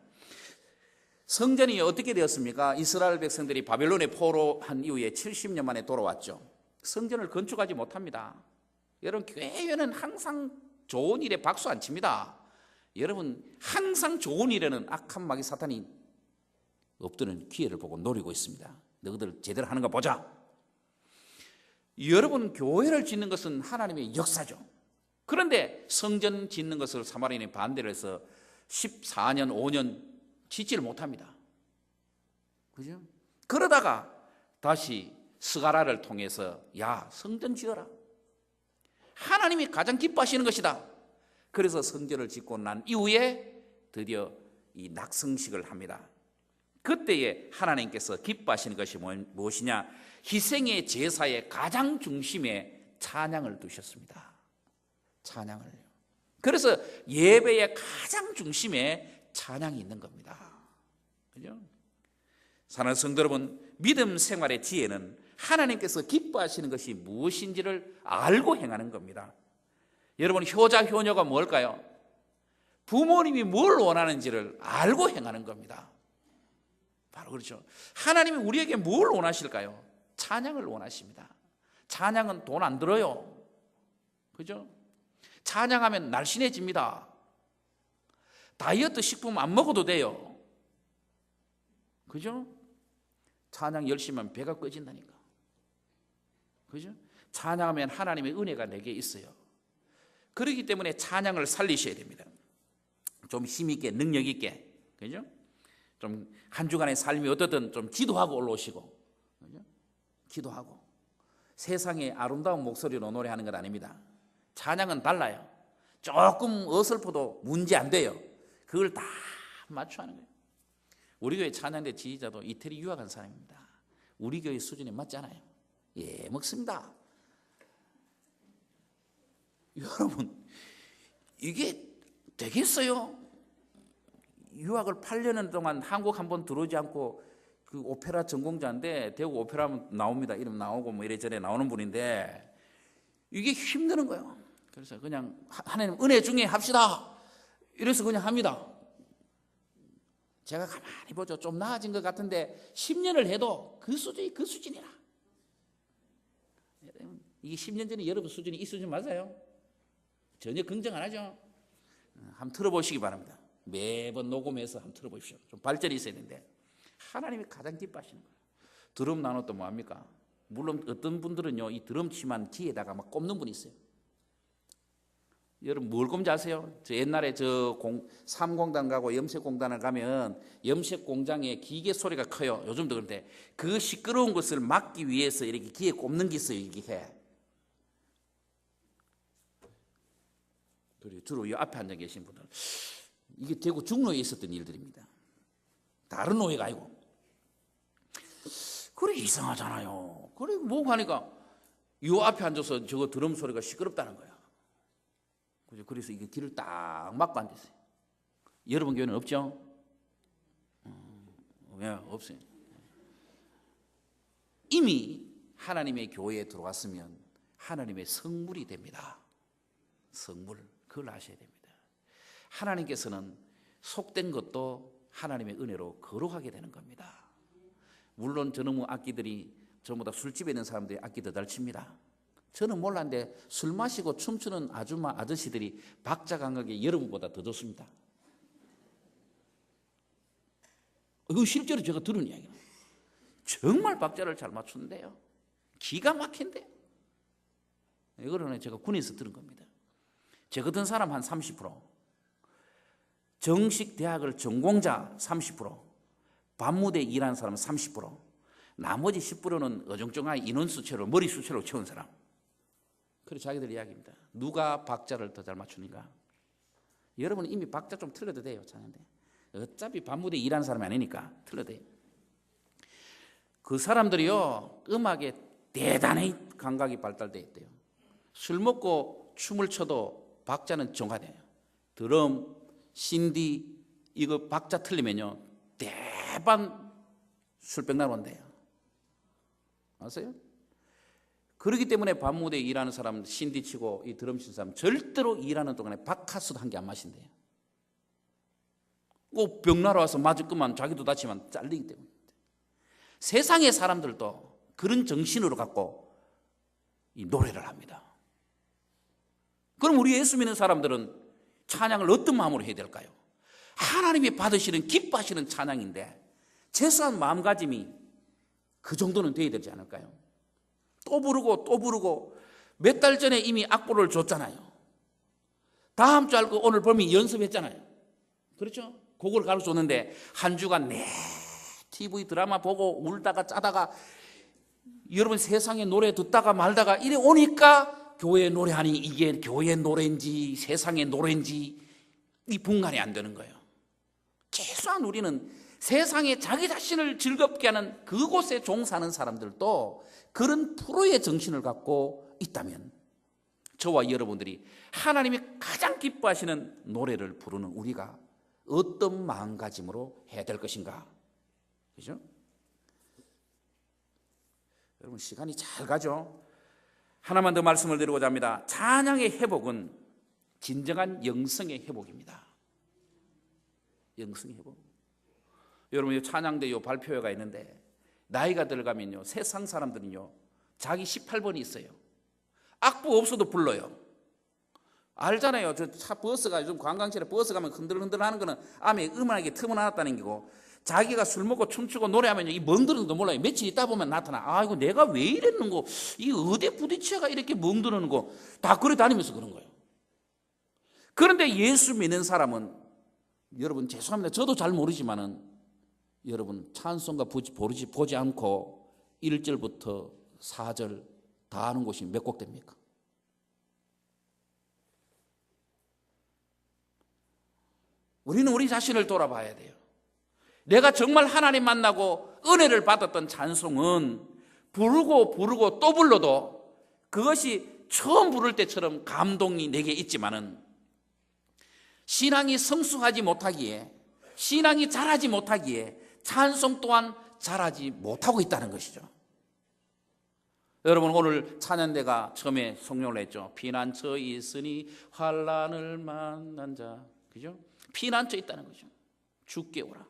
성전이 어떻게 되었습니까? 이스라엘 백성들이 바벨론에 포로한 이후에 70년 만에 돌아왔죠. 성전을 건축하지 못합니다. 여러분 교회는 항상 좋은 일에 박수 안 칩니다. 여러분 항상 좋은 일에는 악한 마귀 사탄이 엎드는 기회를 보고 노리고 있습니다. 너희들 제대로 하는 거 보자. 여러분 교회를 짓는 것은 하나님의 역사죠. 그런데 성전 짓는 것을 사마리아인이 반대를 해서 14년 5년 짓지를 못합니다. 그죠? 그러다가 다시 스가랴를 통해서 야 성전 지어라. 하나님이 가장 기뻐하시는 것이다. 그래서 성전을 짓고 난 이후에 드디어 이 낙성식을 합니다. 그때에 하나님께서 기뻐하시는 것이 무엇이냐? 희생의 제사의 가장 중심에 찬양을 두셨습니다. 찬양을. 그래서 예배의 가장 중심에 찬양이 있는 겁니다. 그죠? 사랑하는 성도 여러분, 믿음 생활의 지혜는 하나님께서 기뻐하시는 것이 무엇인지를 알고 행하는 겁니다. 여러분 효자 효녀가 뭘까요? 부모님이 뭘 원하는지를 알고 행하는 겁니다. 바로 그렇죠. 하나님이 우리에게 뭘 원하실까요? 찬양을 원하십니다. 찬양은 돈 안 들어요. 그죠? 찬양하면 날씬해집니다. 다이어트 식품 안 먹어도 돼요. 그죠? 찬양 열심히 하면 배가 꺼진다니까. 그죠? 찬양하면 하나님의 은혜가 내게 있어요. 그렇기 때문에 찬양을 살리셔야 됩니다. 좀 힘있게 능력있게. 그죠? 좀 한 주간의 삶이 어떻든 좀 기도하고 올라오시고. 그죠? 기도하고. 세상의 아름다운 목소리로 노래하는 것 아닙니다. 찬양은 달라요. 조금 어설퍼도 문제 안 돼요. 그걸 다 맞춰 하는 거예요. 우리 교회 찬양대 지휘자도 이태리 유학한 사람입니다. 우리 교회 수준에 맞지 않아요. 예, 먹습니다. 여러분 이게 되겠어요? 유학을 8년 동안 한국 한번 들어오지 않고 그 오페라 전공자인데 대구 오페라 하면 나옵니다. 이름 나오고 뭐 이래저래 나오는 분인데 이게 힘드는 거예요. 그래서 그냥 하나님 은혜 중에 합시다. 이래서 그냥 합니다. 제가 가만히 보죠. 좀 나아진 것 같은데 10년을 해도 그 수준이라. 이게 10년 전에 여러분 수준이 이 수준 맞아요? 전혀 긍정 안 하죠? 한번 들어보시기 바랍니다. 매번 녹음해서 한번 들어보십시오. 좀 발전이 있어야 되는데 하나님이 가장 기뻐하시는 거예요. 드럼 나눴다 뭐합니까? 물론 어떤 분들은요 이 드럼 치만 귀에다가 막 꼽는 분이 있어요. 여러분 뭘 꼽는지 아세요? 저 옛날에 삼공단 가고 염색공단을 가면 염색공장에 기계 소리가 커요. 요즘도 그런데 그 시끄러운 것을 막기 위해서 이렇게 귀에 꼽는 게 있어요. 이게 그리고 주로 이 앞에 앉아 계신 분들 이게 대구 중로에 있었던 일들입니다. 다른 노예가 아니고. 그래 이상하잖아요. 그래 뭐 하니까 요 앞에 앉아서 저거 드럼 소리가 시끄럽다는 거야. 그래서 이게 귀를 딱 막고 앉았어요. 여러분 교회는 없죠? 왜 없어요? 이미 하나님의 교회에 들어왔으면 하나님의 성물이 됩니다. 성물, 그걸 아셔야 됩니다. 하나님께서는 속된 것도 하나님의 은혜로 거룩하게 되는 겁니다. 물론 저놈의 악기들이 전부 다 술집에 있는 사람들이 악기 더 잘 칩니다. 저는 몰랐는데 술 마시고 춤추는 아줌마 아저씨들이 박자 감각이 여러분보다 더 좋습니다. 이거 실제로 제가 들은 이야기예요. 정말 박자를 잘 맞추는데요. 기가 막힌데요. 이거는 제가 군에서 들은 겁니다. 저 같은 사람 한 30%, 정식 대학을 전공자 30%, 밤무대 일하는 사람은 30%, 나머지 10%는 어정쩡한 인원수채로 머리 수채로 채운 사람. 그래서 자기들 이야기입니다. 누가 박자를 더 잘 맞추는가? 여러분은 이미 박자 좀 틀려도 돼요. 자는데 어차피 밤무대 일하는 사람이 아니니까 틀려도 돼요. 그 사람들이요 음악에 대단히 감각이 발달되어 있대요. 술 먹고 춤을 춰도 박자는 정화돼요. 드럼, 신디 이거 박자 틀리면요 대반 술병 나러 온대요. 아세요? 그렇기 때문에 밤무대에 일하는 사람, 신디 치고 이 드럼 치는 사람 절대로 일하는 동안에 바카스도 한 개 안 마신대요. 꼭 병나러 와서 맞을 것만 자기도 다치면 잘리기 때문에. 세상의 사람들도 그런 정신으로 갖고 이 노래를 합니다. 그럼 우리 예수 믿는 사람들은 찬양을 어떤 마음으로 해야 될까요? 하나님이 받으시는 기뻐하시는 찬양인데 최소한 마음가짐이 그 정도는 돼야 되지 않을까요? 또 부르고 몇 달 전에 이미 악보를 줬잖아요. 다음 주 알고 오늘 범위 연습했잖아요. 그렇죠? 그걸 가르쳐줬는데 한 주간 내 TV 드라마 보고 울다가 짜다가 여러분 세상에 노래 듣다가 말다가 이래 오니까 교회 노래하니 이게 교회 노래인지 세상의 노래인지 이 분간이 안 되는 거예요. 최소한 우리는 세상에 자기 자신을 즐겁게 하는 그곳에 종사하는 사람들도 그런 프로의 정신을 갖고 있다면 저와 여러분들이 하나님이 가장 기뻐하시는 노래를 부르는 우리가 어떤 마음가짐으로 해야 될 것인가? 그죠? 여러분 시간이 잘 가죠? 하나만 더 말씀을 드리고자 합니다. 찬양의 회복은 진정한 영성의 회복입니다. 영성의 회복. 여러분 찬양대 발표회가 있는데 나이가 들어가면요 세상 사람들은요 자기 18번이 있어요. 악보 없어도 불러요. 알잖아요. 저 차 버스가 요즘 관광지에 버스 가면 흔들흔들 하는 거는 암에 음악에 틈어놨다는 거고 자기가 술 먹고 춤추고 노래하면 이 멍드는 거 몰라요. 며칠 있다 보면 나타나. 아이고 내가 왜 이랬는고 이 어디에 부딪혀가 이렇게 멍드는 거 다 그래 다니면서 그런 거예요. 그런데 예수 믿는 사람은 여러분 죄송합니다. 저도 잘 모르지만은 여러분 찬송가 보지 않고 1절부터 4절 다 아는 곳이 몇 곡 됩니까? 우리는 우리 자신을 돌아봐야 돼요. 내가 정말 하나님 만나고 은혜를 받았던 찬송은 부르고 또 불러도 그것이 처음 부를 때처럼 감동이 내게 있지만은 신앙이 성숙하지 못하기에 신앙이 자라지 못하기에 찬송 또한 잘하지 못하고 있다는 것이죠. 여러분, 오늘 찬양대가 처음에 성령을 했죠. 피난처에 있으니 환난을 만난 자, 그죠? 피난처에 있다는 거죠. 주께 오라.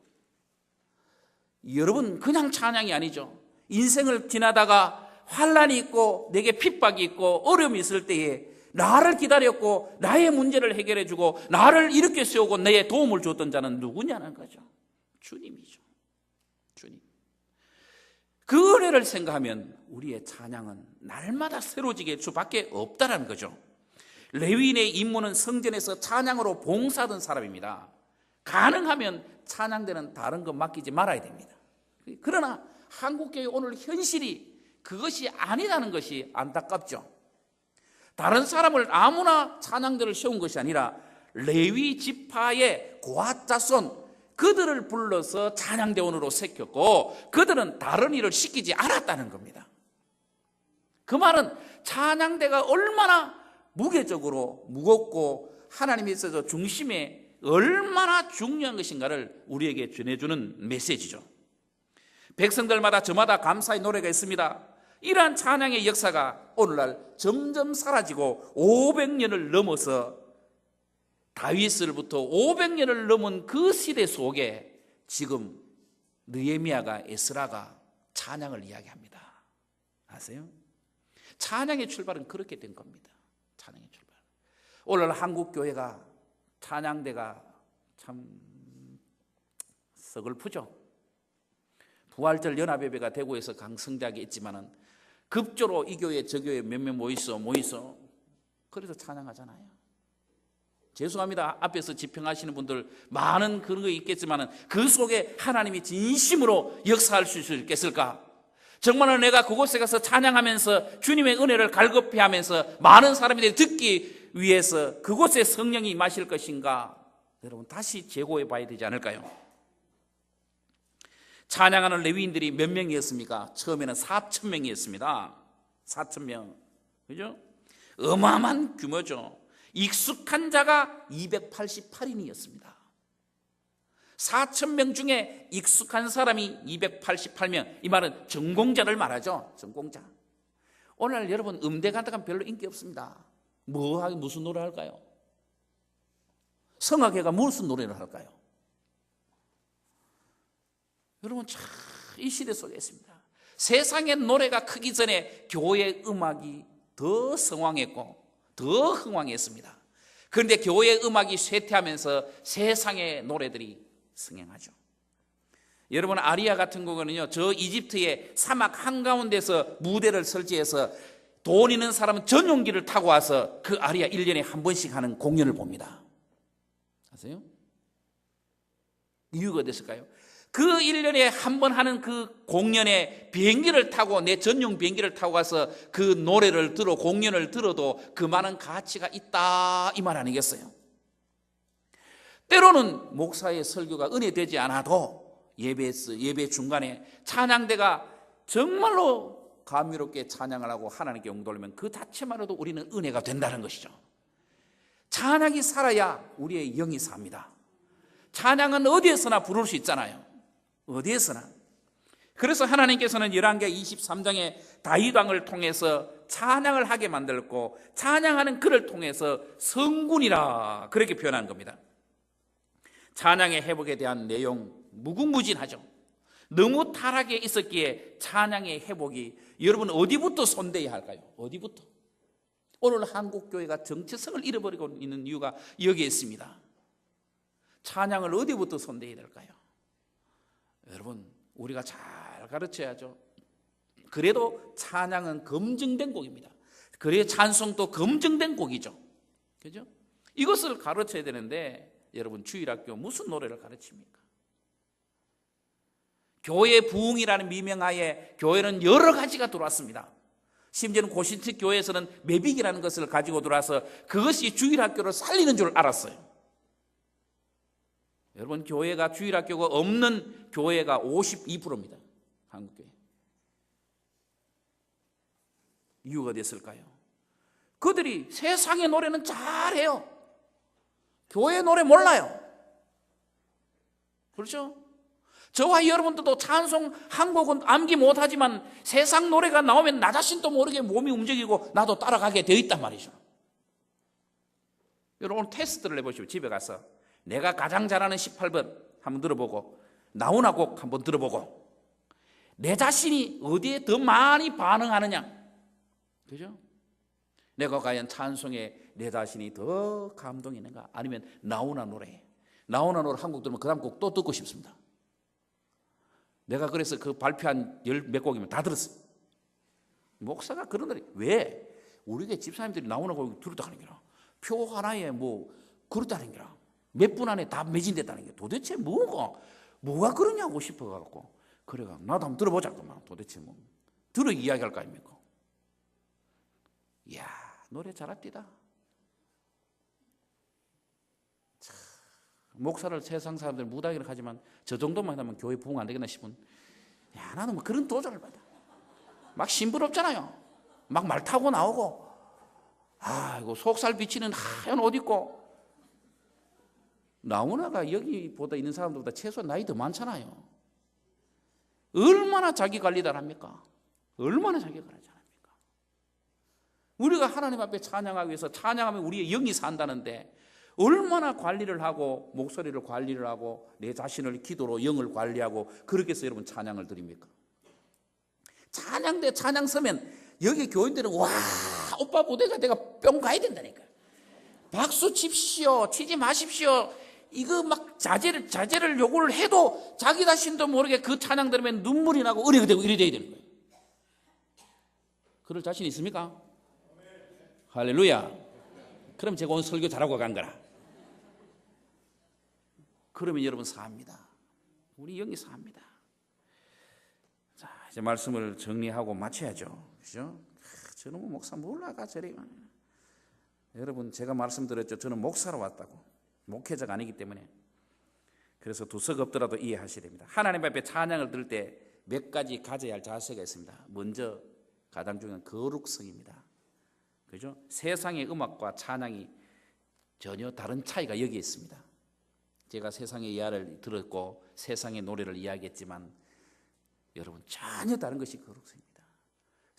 여러분, 그냥 찬양이 아니죠. 인생을 지나다가 환난이 있고 내게 핍박이 있고 어려움이 있을 때에 나를 기다렸고 나의 문제를 해결해 주고 나를 일으켜 세우고 내 도움을 줬던 자는 누구냐는 거죠. 주님이죠. 주님. 그 은혜를 생각하면 우리의 찬양은 날마다 새로워지게 수밖에 없다는 거죠. 레위인의 임무는 성전에서 찬양으로 봉사하던 사람입니다. 가능하면 찬양대는 다른 것 맡기지 말아야 됩니다. 그러나 한국교회 오늘 현실이 그것이 아니라는 것이 안타깝죠. 다른 사람을 아무나 찬양대를 세운 것이 아니라 레위 지파의 고아자손, 그들을 불러서 찬양대원으로 세웠고 그들은 다른 일을 시키지 않았다는 겁니다. 그 말은 찬양대가 얼마나 무게적으로 무겁고 하나님이 있어서 중심에 얼마나 중요한 것인가를 우리에게 전해주는 메시지죠. 백성들마다 저마다 감사의 노래가 있습니다. 이러한 찬양의 역사가 오늘날 점점 사라지고 500년을 넘어서 다윗으로부터 500년을 넘은 그 시대 속에 지금 느헤미야가 에스라가 찬양을 이야기합니다. 아세요? 찬양의 출발은 그렇게 된 겁니다. 찬양의 출발. 오늘 한국교회가 찬양대가 참 서글프죠. 부활절 연합예배가 대구에서 강성대하게 있지만은 급조로 이 교회 저 교회 몇몇 모이소 그래서 찬양하잖아요. 죄송합니다. 앞에서 집행하시는 분들 많은 그런 거 있겠지만 그 속에 하나님이 진심으로 역사할 수 있겠을까? 정말로 내가 그곳에 가서 찬양하면서 주님의 은혜를 갈급해하면서 많은 사람들이 듣기 위해서 그곳에 성령이 임하실 것인가? 여러분 다시 재고해 봐야 되지 않을까요? 찬양하는 레위인들이 몇 명이었습니까? 처음에는 4,000명이었습니다. 4,000명. 그죠? 어마어마한 규모죠. 익숙한 자가 288인이었습니다. 4,000명 중에 익숙한 사람이 288명. 이 말은 전공자를 말하죠. 전공자. 오늘 여러분 음대 간다면 별로 인기 없습니다. 무슨 노래 할까요? 성악회가 무슨 노래를 할까요? 여러분 참 이 시대 속에 있습니다. 세상의 노래가 크기 전에 교회 음악이 더 성황했고 더 흥왕했습니다. 그런데 교회 음악이 쇠퇴하면서 세상의 노래들이 승행하죠. 여러분 아리아 같은 경우는요, 저 이집트의 사막 한가운데서 무대를 설치해서 돈 있는 사람은 전용기를 타고 와서 그 아리아 1년에 한 번씩 하는 공연을 봅니다. 아세요? 이유가 어땠을까요? 그 1년에 한 번 하는 그 공연에 비행기를 타고 내 전용 비행기를 타고 가서 그 노래를 들어 공연을 들어도 그 많은 가치가 있다 이 말 아니겠어요? 때로는 목사의 설교가 은혜되지 않아도 예배 중간에 찬양대가 정말로 감미롭게 찬양을 하고 하나님께 영돌리면 그 자체만으로도 우리는 은혜가 된다는 것이죠. 찬양이 살아야 우리의 영이 삽니다. 찬양은 어디에서나 부를 수 있잖아요. 어디에서나. 그래서 하나님께서는 열왕기하 23장에 다윗 왕을 통해서 찬양을 하게 만들고 찬양하는 그를 통해서 성군이라 그렇게 표현한 겁니다. 찬양의 회복에 대한 내용 무궁무진하죠. 너무 타락에 있었기에 찬양의 회복이 여러분 어디부터 손대야 할까요? 어디부터? 오늘 한국교회가 정체성을 잃어버리고 있는 이유가 여기에 있습니다. 찬양을 어디부터 손대야 될까요? 여러분 우리가 잘 가르쳐야죠. 그래도 찬양은 검증된 곡입니다. 그래야 찬송도 검증된 곡이죠. 그죠? 이것을 가르쳐야 되는데 여러분 주일학교 무슨 노래를 가르칩니까? 교회 부흥이라는 미명하에 교회는 여러 가지가 들어왔습니다. 심지어는 고신특 교회에서는 매빅이라는 것을 가지고 들어와서 그것이 주일학교를 살리는 줄 알았어요. 여러분 교회가 주일학교가 없는 교회가 52%입니다. 한국교회. 이유가 됐을까요? 그들이 세상의 노래는 잘해요. 교회 노래 몰라요. 그렇죠? 저와 여러분들도 찬송 한 곡은 암기 못하지만 세상 노래가 나오면 나 자신도 모르게 몸이 움직이고 나도 따라가게 되어 있단 말이죠. 여러분 오늘 테스트를 해보시고 집에 가서 내가 가장 잘하는 18번 한번 들어보고 나훈아 곡 한번 들어보고 내 자신이 어디에 더 많이 반응하느냐, 그죠? 내가 과연 찬송에 내 자신이 더 감동이 있는가, 아니면 나훈아 노래 한 곡 들으면 그 다음 곡 또 듣고 싶습니다. 내가 그래서 그 발표한 몇 곡이면 다 들었어요. 목사가 그런 노래, 왜? 우리 교회 집사님들이 나훈아 곡 들었다는 게라, 표 하나에 뭐 그렇다는 게라, 몇 분 안에 다 매진됐다는 게 도대체 뭐가 그러냐고 싶어갖고, 그래가 나도 한번 들어보자. 그만 도대체 뭐 들어 이야기할 거 아닙니까? 이야, 노래 잘합디다. 목사를 세상 사람들 무당이라 하지만 저 정도만 하면 교회 부흥 안 되겠나 싶은, 야, 나는 뭐 그런 도전을 받아. 막 심부럽잖아요. 막 말 타고 나오고, 아이고 속살 비치는 하얀 옷 입고. 나훈아가 여기보다 있는 사람들보다 최소한 나이 더 많잖아요. 얼마나 자기 관리를 합니까? 얼마나 자기 관리를 합니까? 우리가 하나님 앞에 찬양하기 위해서, 찬양하면 우리의 영이 산다는데 얼마나 관리를 하고, 목소리를 관리를 하고, 내 자신을 기도로 영을 관리하고, 그렇게 해서 여러분 찬양을 드립니까? 찬양대 찬양 서면 여기 교인들은 와, 오빠 무대가 내가 뿅 가야 된다니까. 박수 칩시오, 치지 마십시오. 이거 막 자제를 요구를 해도 자기 자신도 모르게 그 찬양 들으면 눈물이 나고 의뢰가 되고 이래 돼야 되는 거예요. 그럴 자신 있습니까? 할렐루야. 그럼 제가 오늘 설교 잘하고 간 거라. 그러면 여러분 삽니다. 우리 영이 삽니다. 자, 이제 말씀을 정리하고 마쳐야죠. 그죠? 저는 뭐 목사 몰라가 저리. 여러분 제가 말씀드렸죠. 저는 목사로 왔다고. 목회자가 아니기 때문에. 그래서 두석 없더라도 이해하셔야 됩니다. 하나님 앞에 찬양을 들을 때 몇 가지 가져야 할 자세가 있습니다. 먼저 가장 중요한 거룩성입니다. 그죠? 세상의 음악과 찬양이 전혀 다른 차이가 여기에 있습니다. 제가 세상의 이야기를 들었고 세상의 노래를 이야기했지만 여러분 전혀 다른 것이 거룩성입니다.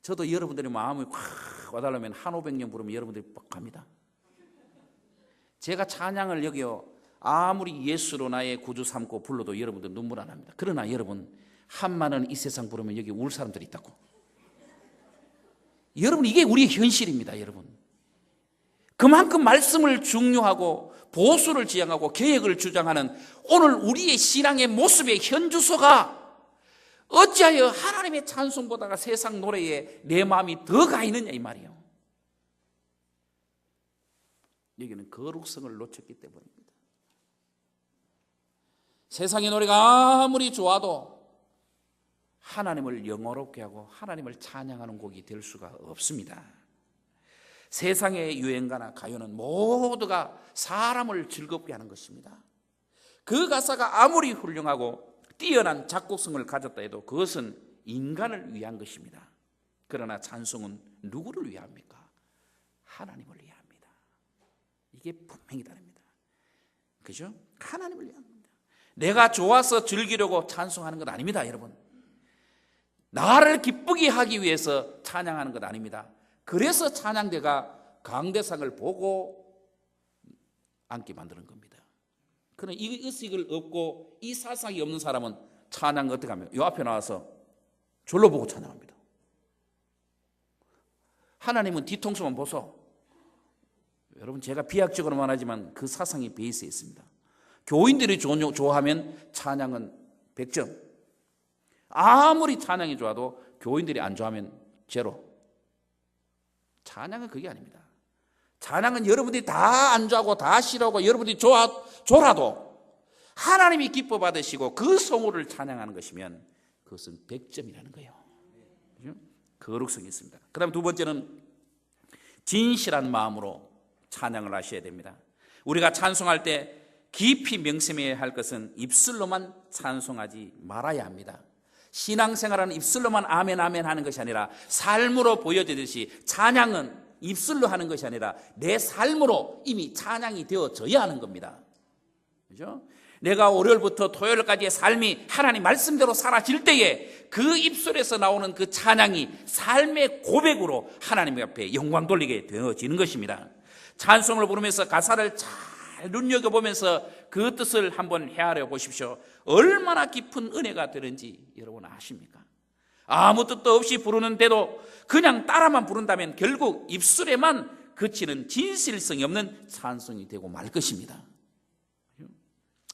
저도 여러분들의 마음이 확 와달라면 한 500년 부르면 여러분들이 뻑 갑니다. 제가 찬양을 여기요 아무리 예수로 나의 구주 삼고 불러도 여러분들 눈물 안 납니다. 그러나 여러분 한마는 이 세상 부르면 여기 울 사람들이 있다고. 여러분 이게 우리의 현실입니다. 여러분 그만큼 말씀을 중요하고 보수를 지향하고 개혁을 주장하는 오늘 우리의 신앙의 모습의 현주소가 어찌하여 하나님의 찬송보다가 세상 노래에 내 마음이 더 가 있느냐 이 말이에요. 여기는 거룩성을 놓쳤기 때문입니다. 세상의 노래가 아무리 좋아도 하나님을 영어롭게 하고 하나님을 찬양하는 곡이 될 수가 없습니다. 세상의 유행가나 가요는 모두가 사람을 즐겁게 하는 것입니다. 그 가사가 아무리 훌륭하고 뛰어난 작곡성을 가졌다 해도 그것은 인간을 위한 것입니다. 그러나 찬송은 누구를 위합니까? 하나님을 위합니다. 이게 분명히 다릅니다. 그죠? 하나님을 위합니다. 내가 좋아서 즐기려고 찬송하는 것 아닙니다, 여러분. 나를 기쁘게 하기 위해서 찬양하는 것 아닙니다. 그래서 찬양대가 강대상을 보고 앉게 만드는 겁니다. 그러나 이 의식을 없고 이 사상이 없는 사람은 찬양 어떻게 하면 이 앞에 나와서 졸로 보고 찬양합니다. 하나님은 뒤통수만 보소. 여러분 제가 비약적으로 말하지만 그 사상이 베이스에 있습니다. 교인들이 좋아하면 찬양은 100점. 아무리 찬양이 좋아도 교인들이 안 좋아하면 제로. 찬양은 그게 아닙니다. 찬양은 여러분들이 다 안 좋아하고 다 싫어하고 여러분들이 좋아도 하나님이 기뻐 받으시고 그 성우를 찬양하는 것이면 그것은 100점이라는 거예요. 그렇죠? 거룩성이 있습니다. 그 다음 두 번째는 진실한 마음으로 찬양을 하셔야 됩니다. 우리가 찬송할 때 깊이 명심해야 할 것은 입술로만 찬송하지 말아야 합니다. 신앙생활은 입술로만 아멘 아멘 하는 것이 아니라 삶으로 보여지듯이 찬양은 입술로 하는 것이 아니라 내 삶으로 이미 찬양이 되어져야 하는 겁니다. 그죠? 내가 월요일부터 토요일까지의 삶이 하나님 말씀대로 사라질 때에 그 입술에서 나오는 그 찬양이 삶의 고백으로 하나님 앞에 영광 돌리게 되어지는 것입니다. 찬송을 부르면서 가사를 잘 눈여겨보면서 그 뜻을 한번 헤아려 보십시오. 얼마나 깊은 은혜가 되는지 여러분 아십니까? 아무 뜻도 없이 부르는데도 그냥 따라만 부른다면 결국 입술에만 그치는 진실성이 없는 찬송이 되고 말 것입니다.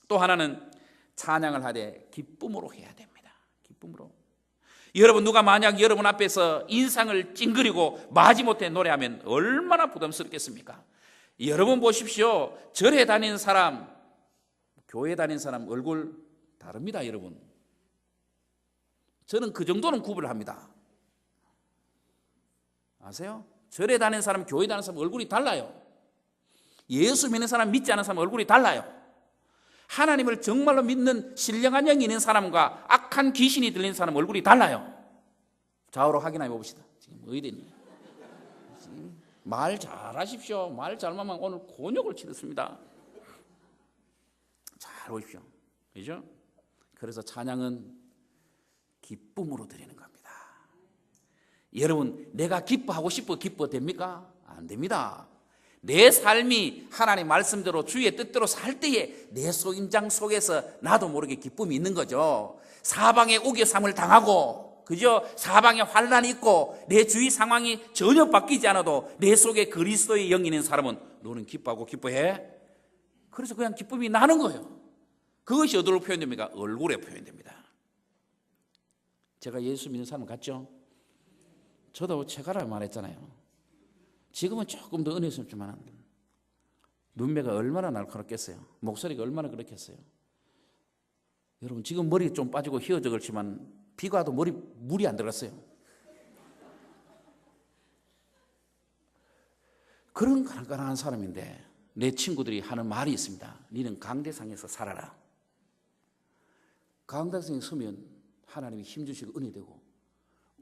또 하나는 찬양을 하되 기쁨으로 해야 됩니다. 기쁨으로. 여러분, 누가 만약 여러분 앞에서 인상을 찡그리고 마지못해 노래하면 얼마나 부담스럽겠습니까? 여러분 보십시오. 절에 다니는 사람, 교회 다니는 사람 얼굴 다릅니다, 여러분. 저는 그 정도는 구분을 합니다. 아세요? 절에 다니는 사람, 교회 다니는 사람 얼굴이 달라요. 예수 믿는 사람, 믿지 않는 사람 얼굴이 달라요. 하나님을 정말로 믿는 신령한 영이 있는 사람과 악한 귀신이 들린 사람 얼굴이 달라요. 좌우로 확인해 봅시다. 지금 어디니? 말 잘하십시오. 말 잘하면 오늘 곤욕을 치렀습니다. 잘 보십시오. 그죠? 그래서 찬양은 기쁨으로 드리는 겁니다. 여러분, 내가 기뻐하고 싶어 기뻐 됩니까? 안 됩니다. 내 삶이 하나님 말씀대로 주의 뜻대로 살 때에 내 소임장 속에서 나도 모르게 기쁨이 있는 거죠. 사방에 우겨쌈을 당하고, 그죠? 사방에 환란이 있고 내 주위 상황이 전혀 바뀌지 않아도 내 속에 그리스도의 영이 있는 사람은 너는 기뻐하고 기뻐해? 그래서 그냥 기쁨이 나는 거예요. 그것이 어디로 표현됩니까? 얼굴에 표현됩니다. 제가 예수 믿는 사람 같죠? 저도 체가라 말했잖아요. 지금은 조금 더 은혜 있었지만 눈매가 얼마나 날카롭겠어요. 목소리가 얼마나 그렇겠어요. 여러분, 지금 머리 좀 빠지고 휘어져 그렇지만 비가 와도 물이 안 들어갔어요. 그런 깐깐한 사람인데 내 친구들이 하는 말이 있습니다. 너는 강대상에서 살아라. 강대상에 서면 하나님이 힘주시고 은혜 되고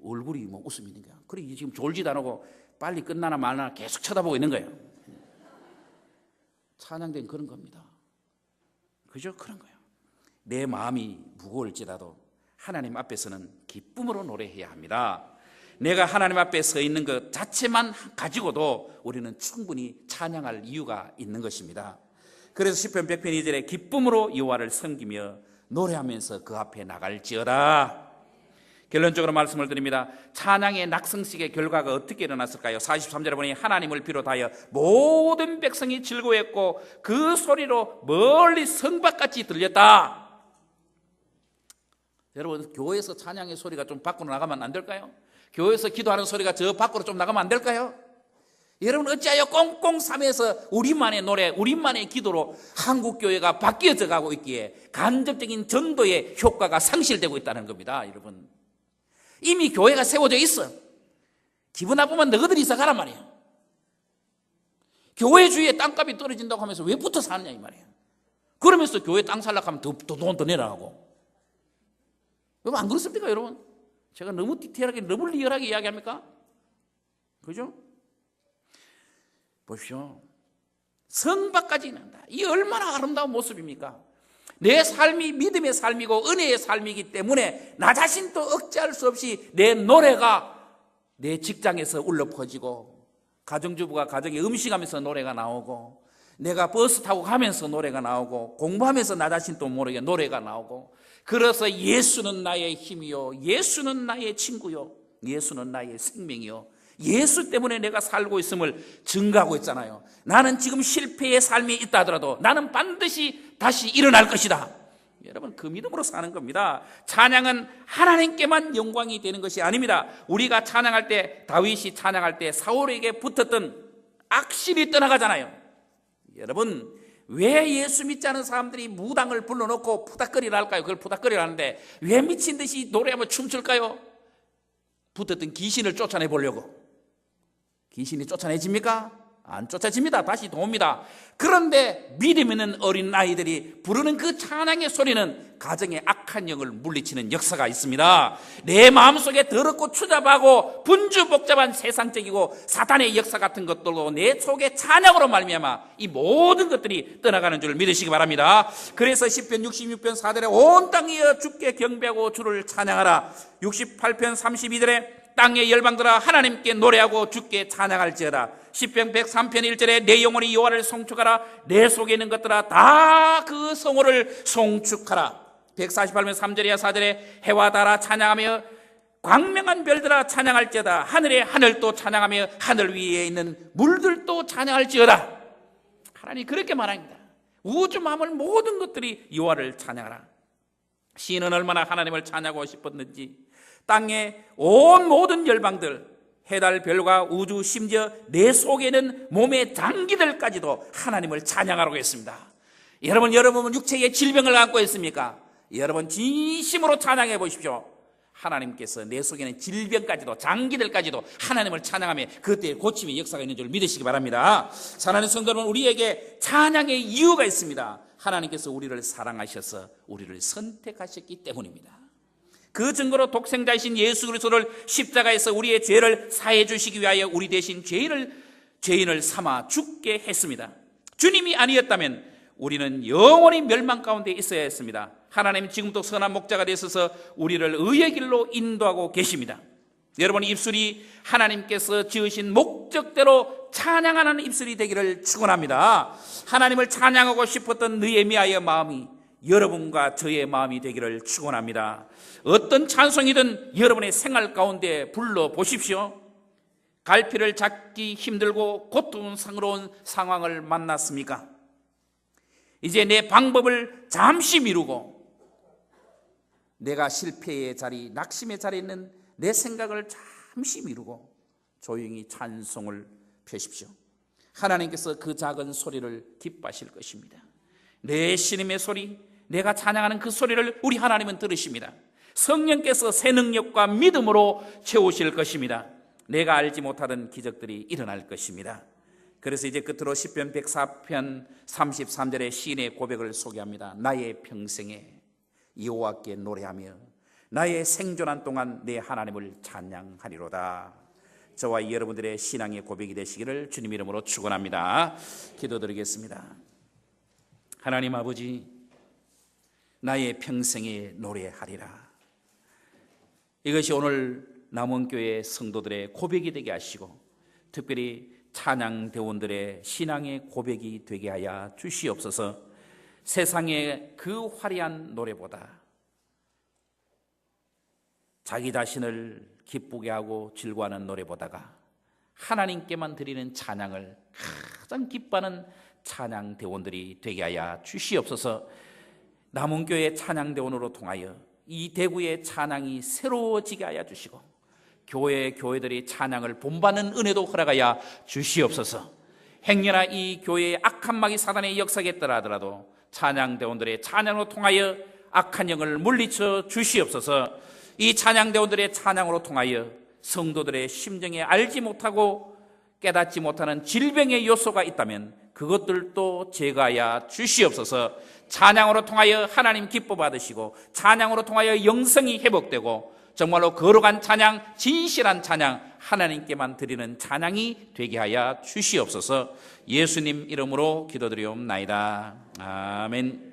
얼굴이 뭐 웃음이 있는 거야. 그래, 지금 졸지도 안 하고 빨리 끝나나 말나 계속 쳐다보고 있는 거예요. 찬양된 그런 겁니다. 그죠? 그런 거예요. 내 마음이 무거울지라도 하나님 앞에서는 기쁨으로 노래해야 합니다. 내가 하나님 앞에 서 있는 것 자체만 가지고도 우리는 충분히 찬양할 이유가 있는 것입니다. 그래서 시편 100편 2절에 기쁨으로 여호와를 섬기며 노래하면서 그 앞에 나갈지어다. 결론적으로 말씀을 드립니다. 찬양의 낙성식의 결과가 어떻게 일어났을까요? 43절에 보니 하나님을 비롯하여 모든 백성이 즐거워했고 그 소리로 멀리 성밖같이 들렸다. 여러분, 교회에서 찬양의 소리가 좀 밖으로 나가면 안 될까요? 교회에서 기도하는 소리가 저 밖으로 좀 나가면 안 될까요? 여러분, 어찌하여 꽁꽁 싸매서 우리만의 노래, 우리만의 기도로 한국교회가 바뀌어져 가고 있기에 간접적인 전도의 효과가 상실되고 있다는 겁니다. 여러분, 이미 교회가 세워져 있어. 기분 나쁘면 너희들이 이사 가란 말이에요. 교회 주위에 땅값이 떨어진다고 하면서 왜 붙어 사느냐 이 말이에요. 그러면서 교회 땅 살려고 하면 돈 더 내라고. 여러분, 안 그렇습니까 여러분? 제가 너무 디테일하게, 너무 리얼하게 이야기합니까? 그죠? 보십시오. 성밖까지 난다. 이 얼마나 아름다운 모습입니까? 내 삶이 믿음의 삶이고 은혜의 삶이기 때문에 나 자신도 억제할 수 없이 내 노래가 내 직장에서 울려 퍼지고, 가정주부가 가정에 음식하면서 노래가 나오고, 내가 버스 타고 가면서 노래가 나오고, 공부하면서 나 자신도 모르게 노래가 나오고, 그래서 예수는 나의 힘이요, 예수는 나의 친구요, 예수는 나의 생명이요, 예수 때문에 내가 살고 있음을 증거하고 있잖아요. 나는 지금 실패의 삶이 있다 하더라도 나는 반드시 다시 일어날 것이다. 여러분, 그 믿음으로 사는 겁니다. 찬양은 하나님께만 영광이 되는 것이 아닙니다. 우리가 찬양할 때, 다윗이 찬양할 때 사울에게 붙었던 악실이 떠나가잖아요. 여러분, 왜 예수 믿지 않은 사람들이 무당을 불러놓고 푸닥거리를 할까요? 그걸 푸닥거리를 하는데 왜 미친 듯이 노래하며 춤출까요? 붙었던 귀신을 쫓아내 보려고. 귀신이 쫓아내집니까? 안 쫓아집니다. 다시 도옵니다. 그런데 믿음 있는 어린 아이들이 부르는 그 찬양의 소리는 가정의 악한 영을 물리치는 역사가 있습니다. 내 마음속에 더럽고 추잡하고 분주복잡한 세상적이고 사탄의 역사 같은 것들도 내 속에 찬양으로 말미암아 이 모든 것들이 떠나가는 줄 믿으시기 바랍니다. 그래서 시편 66편 4절에 온 땅이여 주께 경배하고 주를 찬양하라. 68편 32절에 땅의 열방들아 하나님께 노래하고 주께 찬양할지어다. 시편 103편 1절에 내 영혼이 여호와를 송축하라. 내 속에 있는 것들아 다 그 성호를 송축하라. 148편 3절이야 4절에 해와 달아 찬양하며 광명한 별들아 찬양할지어다. 하늘의 하늘도 찬양하며 하늘 위에 있는 물들도 찬양할지어다. 하나님 그렇게 말합니다. 우주 만물 모든 것들이 여호와를 찬양하라. 시인은 얼마나 하나님을 찬양하고 싶었는지 땅의 온 모든 열방들, 해달 별과 우주, 심지어 내 속에 있는 몸의 장기들까지도 하나님을 찬양하라고 했습니다. 여러분 육체의 질병을 안고 있습니까? 여러분 진심으로 찬양해 보십시오. 하나님께서 내 속에 있는 질병까지도 장기들까지도 하나님을 찬양하며 그때에 고침의 역사가 있는 줄 믿으시기 바랍니다. 사랑하는 성도 여러분, 우리에게 찬양의 이유가 있습니다. 하나님께서 우리를 사랑하셔서 우리를 선택하셨기 때문입니다. 그 증거로 독생자이신 예수 그리스도를 십자가에서 우리의 죄를 사해 주시기 위하여 우리 대신 죄인을 삼아 죽게 했습니다. 주님이 아니었다면 우리는 영원히 멸망 가운데 있어야 했습니다. 하나님 지금도 선한 목자가 되셔서 우리를 의의 길로 인도하고 계십니다. 여러분 입술이 하나님께서 지으신 목적대로 찬양하는 입술이 되기를 축원합니다. 하나님을 찬양하고 싶었던 느헤미야의 마음이 여러분과 저의 마음이 되기를 축원합니다. 어떤 찬송이든 여러분의 생활 가운데 불러보십시오. 갈피를 잡기 힘들고 고통스러운 상황을 만났습니까? 이제 내 방법을 잠시 미루고 내가 실패의 자리, 낙심의 자리에 있는 내 생각을 잠시 미루고 조용히 찬송을 펴십시오. 하나님께서 그 작은 소리를 기뻐하실 것입니다. 내 신임의 소리, 내가 찬양하는 그 소리를 우리 하나님은 들으십니다. 성령께서 새 능력과 믿음으로 채우실 것입니다. 내가 알지 못하던 기적들이 일어날 것입니다. 그래서 이제 끝으로 시편 104편 33절의 시인의 고백을 소개합니다. 나의 평생에 여호와께 노래하며 나의 생존한 동안 내 하나님을 찬양하리로다. 저와 여러분들의 신앙의 고백이 되시기를 주님 이름으로 축원합니다. 기도드리겠습니다. 하나님 아버지, 나의 평생에 노래하리라. 이것이 오늘 남원교회 성도들의 고백이 되게 하시고 특별히 찬양대원들의 신앙의 고백이 되게 하여 주시옵소서. 세상의 그 화려한 노래보다 자기 자신을 기쁘게 하고 즐거워하는 노래보다가 하나님께만 드리는 찬양을 가장 기뻐하는 찬양대원들이 되게 하여 주시옵소서. 남원교회 찬양대원으로 통하여 이 대구의 찬양이 새로워지게 하여 주시고 교회들이 찬양을 본받는 은혜도 허락하여 주시옵소서. 행여나 이 교회의 악한 마귀 사단의 역사겠더라 하더라도 찬양대원들의 찬양으로 통하여 악한 영을 물리쳐 주시옵소서. 이 찬양대원들의 찬양으로 통하여 성도들의 심정에 알지 못하고 깨닫지 못하는 질병의 요소가 있다면 그것들도 제거하여 주시옵소서. 찬양으로 통하여 하나님 기뻐 받으시고 찬양으로 통하여 영성이 회복되고 정말로 거룩한 찬양, 진실한 찬양, 하나님께만 드리는 찬양이 되게 하여 주시옵소서. 예수님 이름으로 기도드리옵나이다. 아멘.